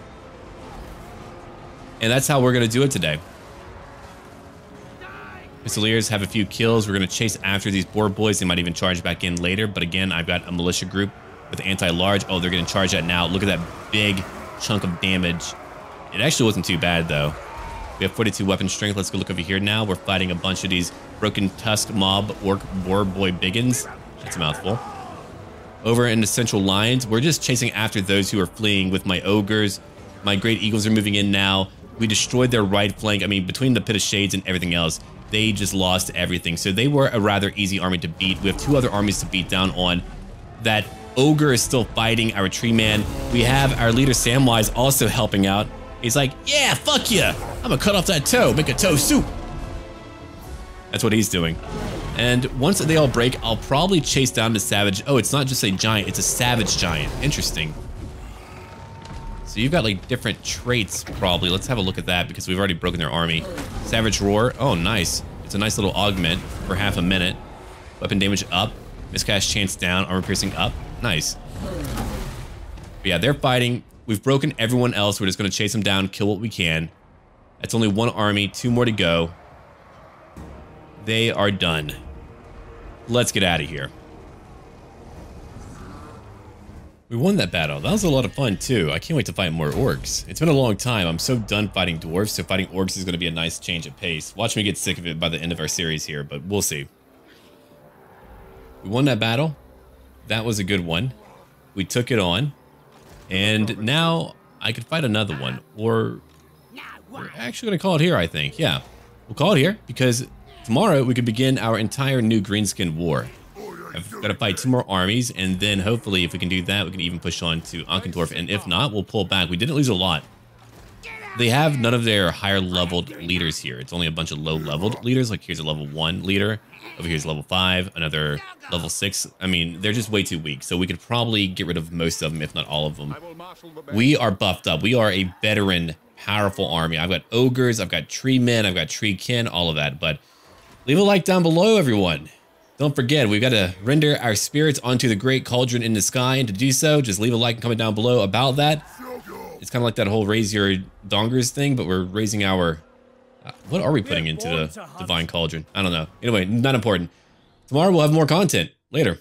And that's how we're going to do it today. Pistoliers have a few kills. We're going to chase after these boar boys. They might even charge back in later. But again, I've got a militia group with anti-large. Oh, they're going to charge that now. Look at that big chunk of damage. It actually wasn't too bad, though. We have 42 weapon strength. Let's go look over here now. We're fighting a bunch of these broken tusk mob orc boar boy biggins. That's a mouthful. Over in the central lines, we're just chasing after those who are fleeing with my ogres. My Great Eagles are moving in now. We destroyed their right flank. I mean, between the Pit of Shades and everything else, they just lost everything. So they were a rather easy army to beat. We have 2 other armies to beat down on. That Ogre is still fighting our tree man. We have our leader Samwise also helping out. He's like, yeah, fuck yeah. I'm gonna cut off that toe, make a toe soup. That's what he's doing. And once they all break, I'll probably chase down the savage. Oh, it's not just a giant, it's a savage giant. Interesting. So you've got like different traits probably. Let's have a look at that because we've already broken their army. Savage Roar. Oh, nice. It's a nice little augment for half a minute. Weapon damage up. Miscast chance down. Armor piercing up. Nice. But yeah, they're fighting. We've broken everyone else. We're just going to chase them down, kill what we can. That's only one army. 2 more to go. They are done. Let's get out of here. We won that battle. That was a lot of fun too. I can't wait to fight more orcs. It's been a long time. I'm so done fighting dwarves, so fighting orcs is going to be a nice change of pace. Watch me get sick of it by the end of our series here, but we'll see. We won that battle. That was a good one. We took it on. And now I could fight another one. Or we're actually going to call it here, I think. Yeah, we'll call it here because tomorrow we could begin our entire new greenskin war. I've got to fight 2 more armies, and then hopefully if we can do that, we can even push on to Ankendorf, and if not, we'll pull back. We didn't lose a lot. They have none of their higher leveled leaders here. It's only a bunch of low leveled leaders. Like here's a level 1 leader. Over here's level 5, another level 6. I mean, they're just way too weak. So we could probably get rid of most of them, if not all of them. We are buffed up. We are a veteran, powerful army. I've got ogres, I've got tree men, I've got tree kin, all of that. But leave a like down below, everyone. Don't forget, we've got to render our spirits onto the great cauldron in the sky, and to do so, just leave a like and comment down below about that. It's kind of like that whole raise your dongers thing, but we're raising our... what are we putting into the divine cauldron? I don't know. Anyway, not important. Tomorrow we'll have more content. Later.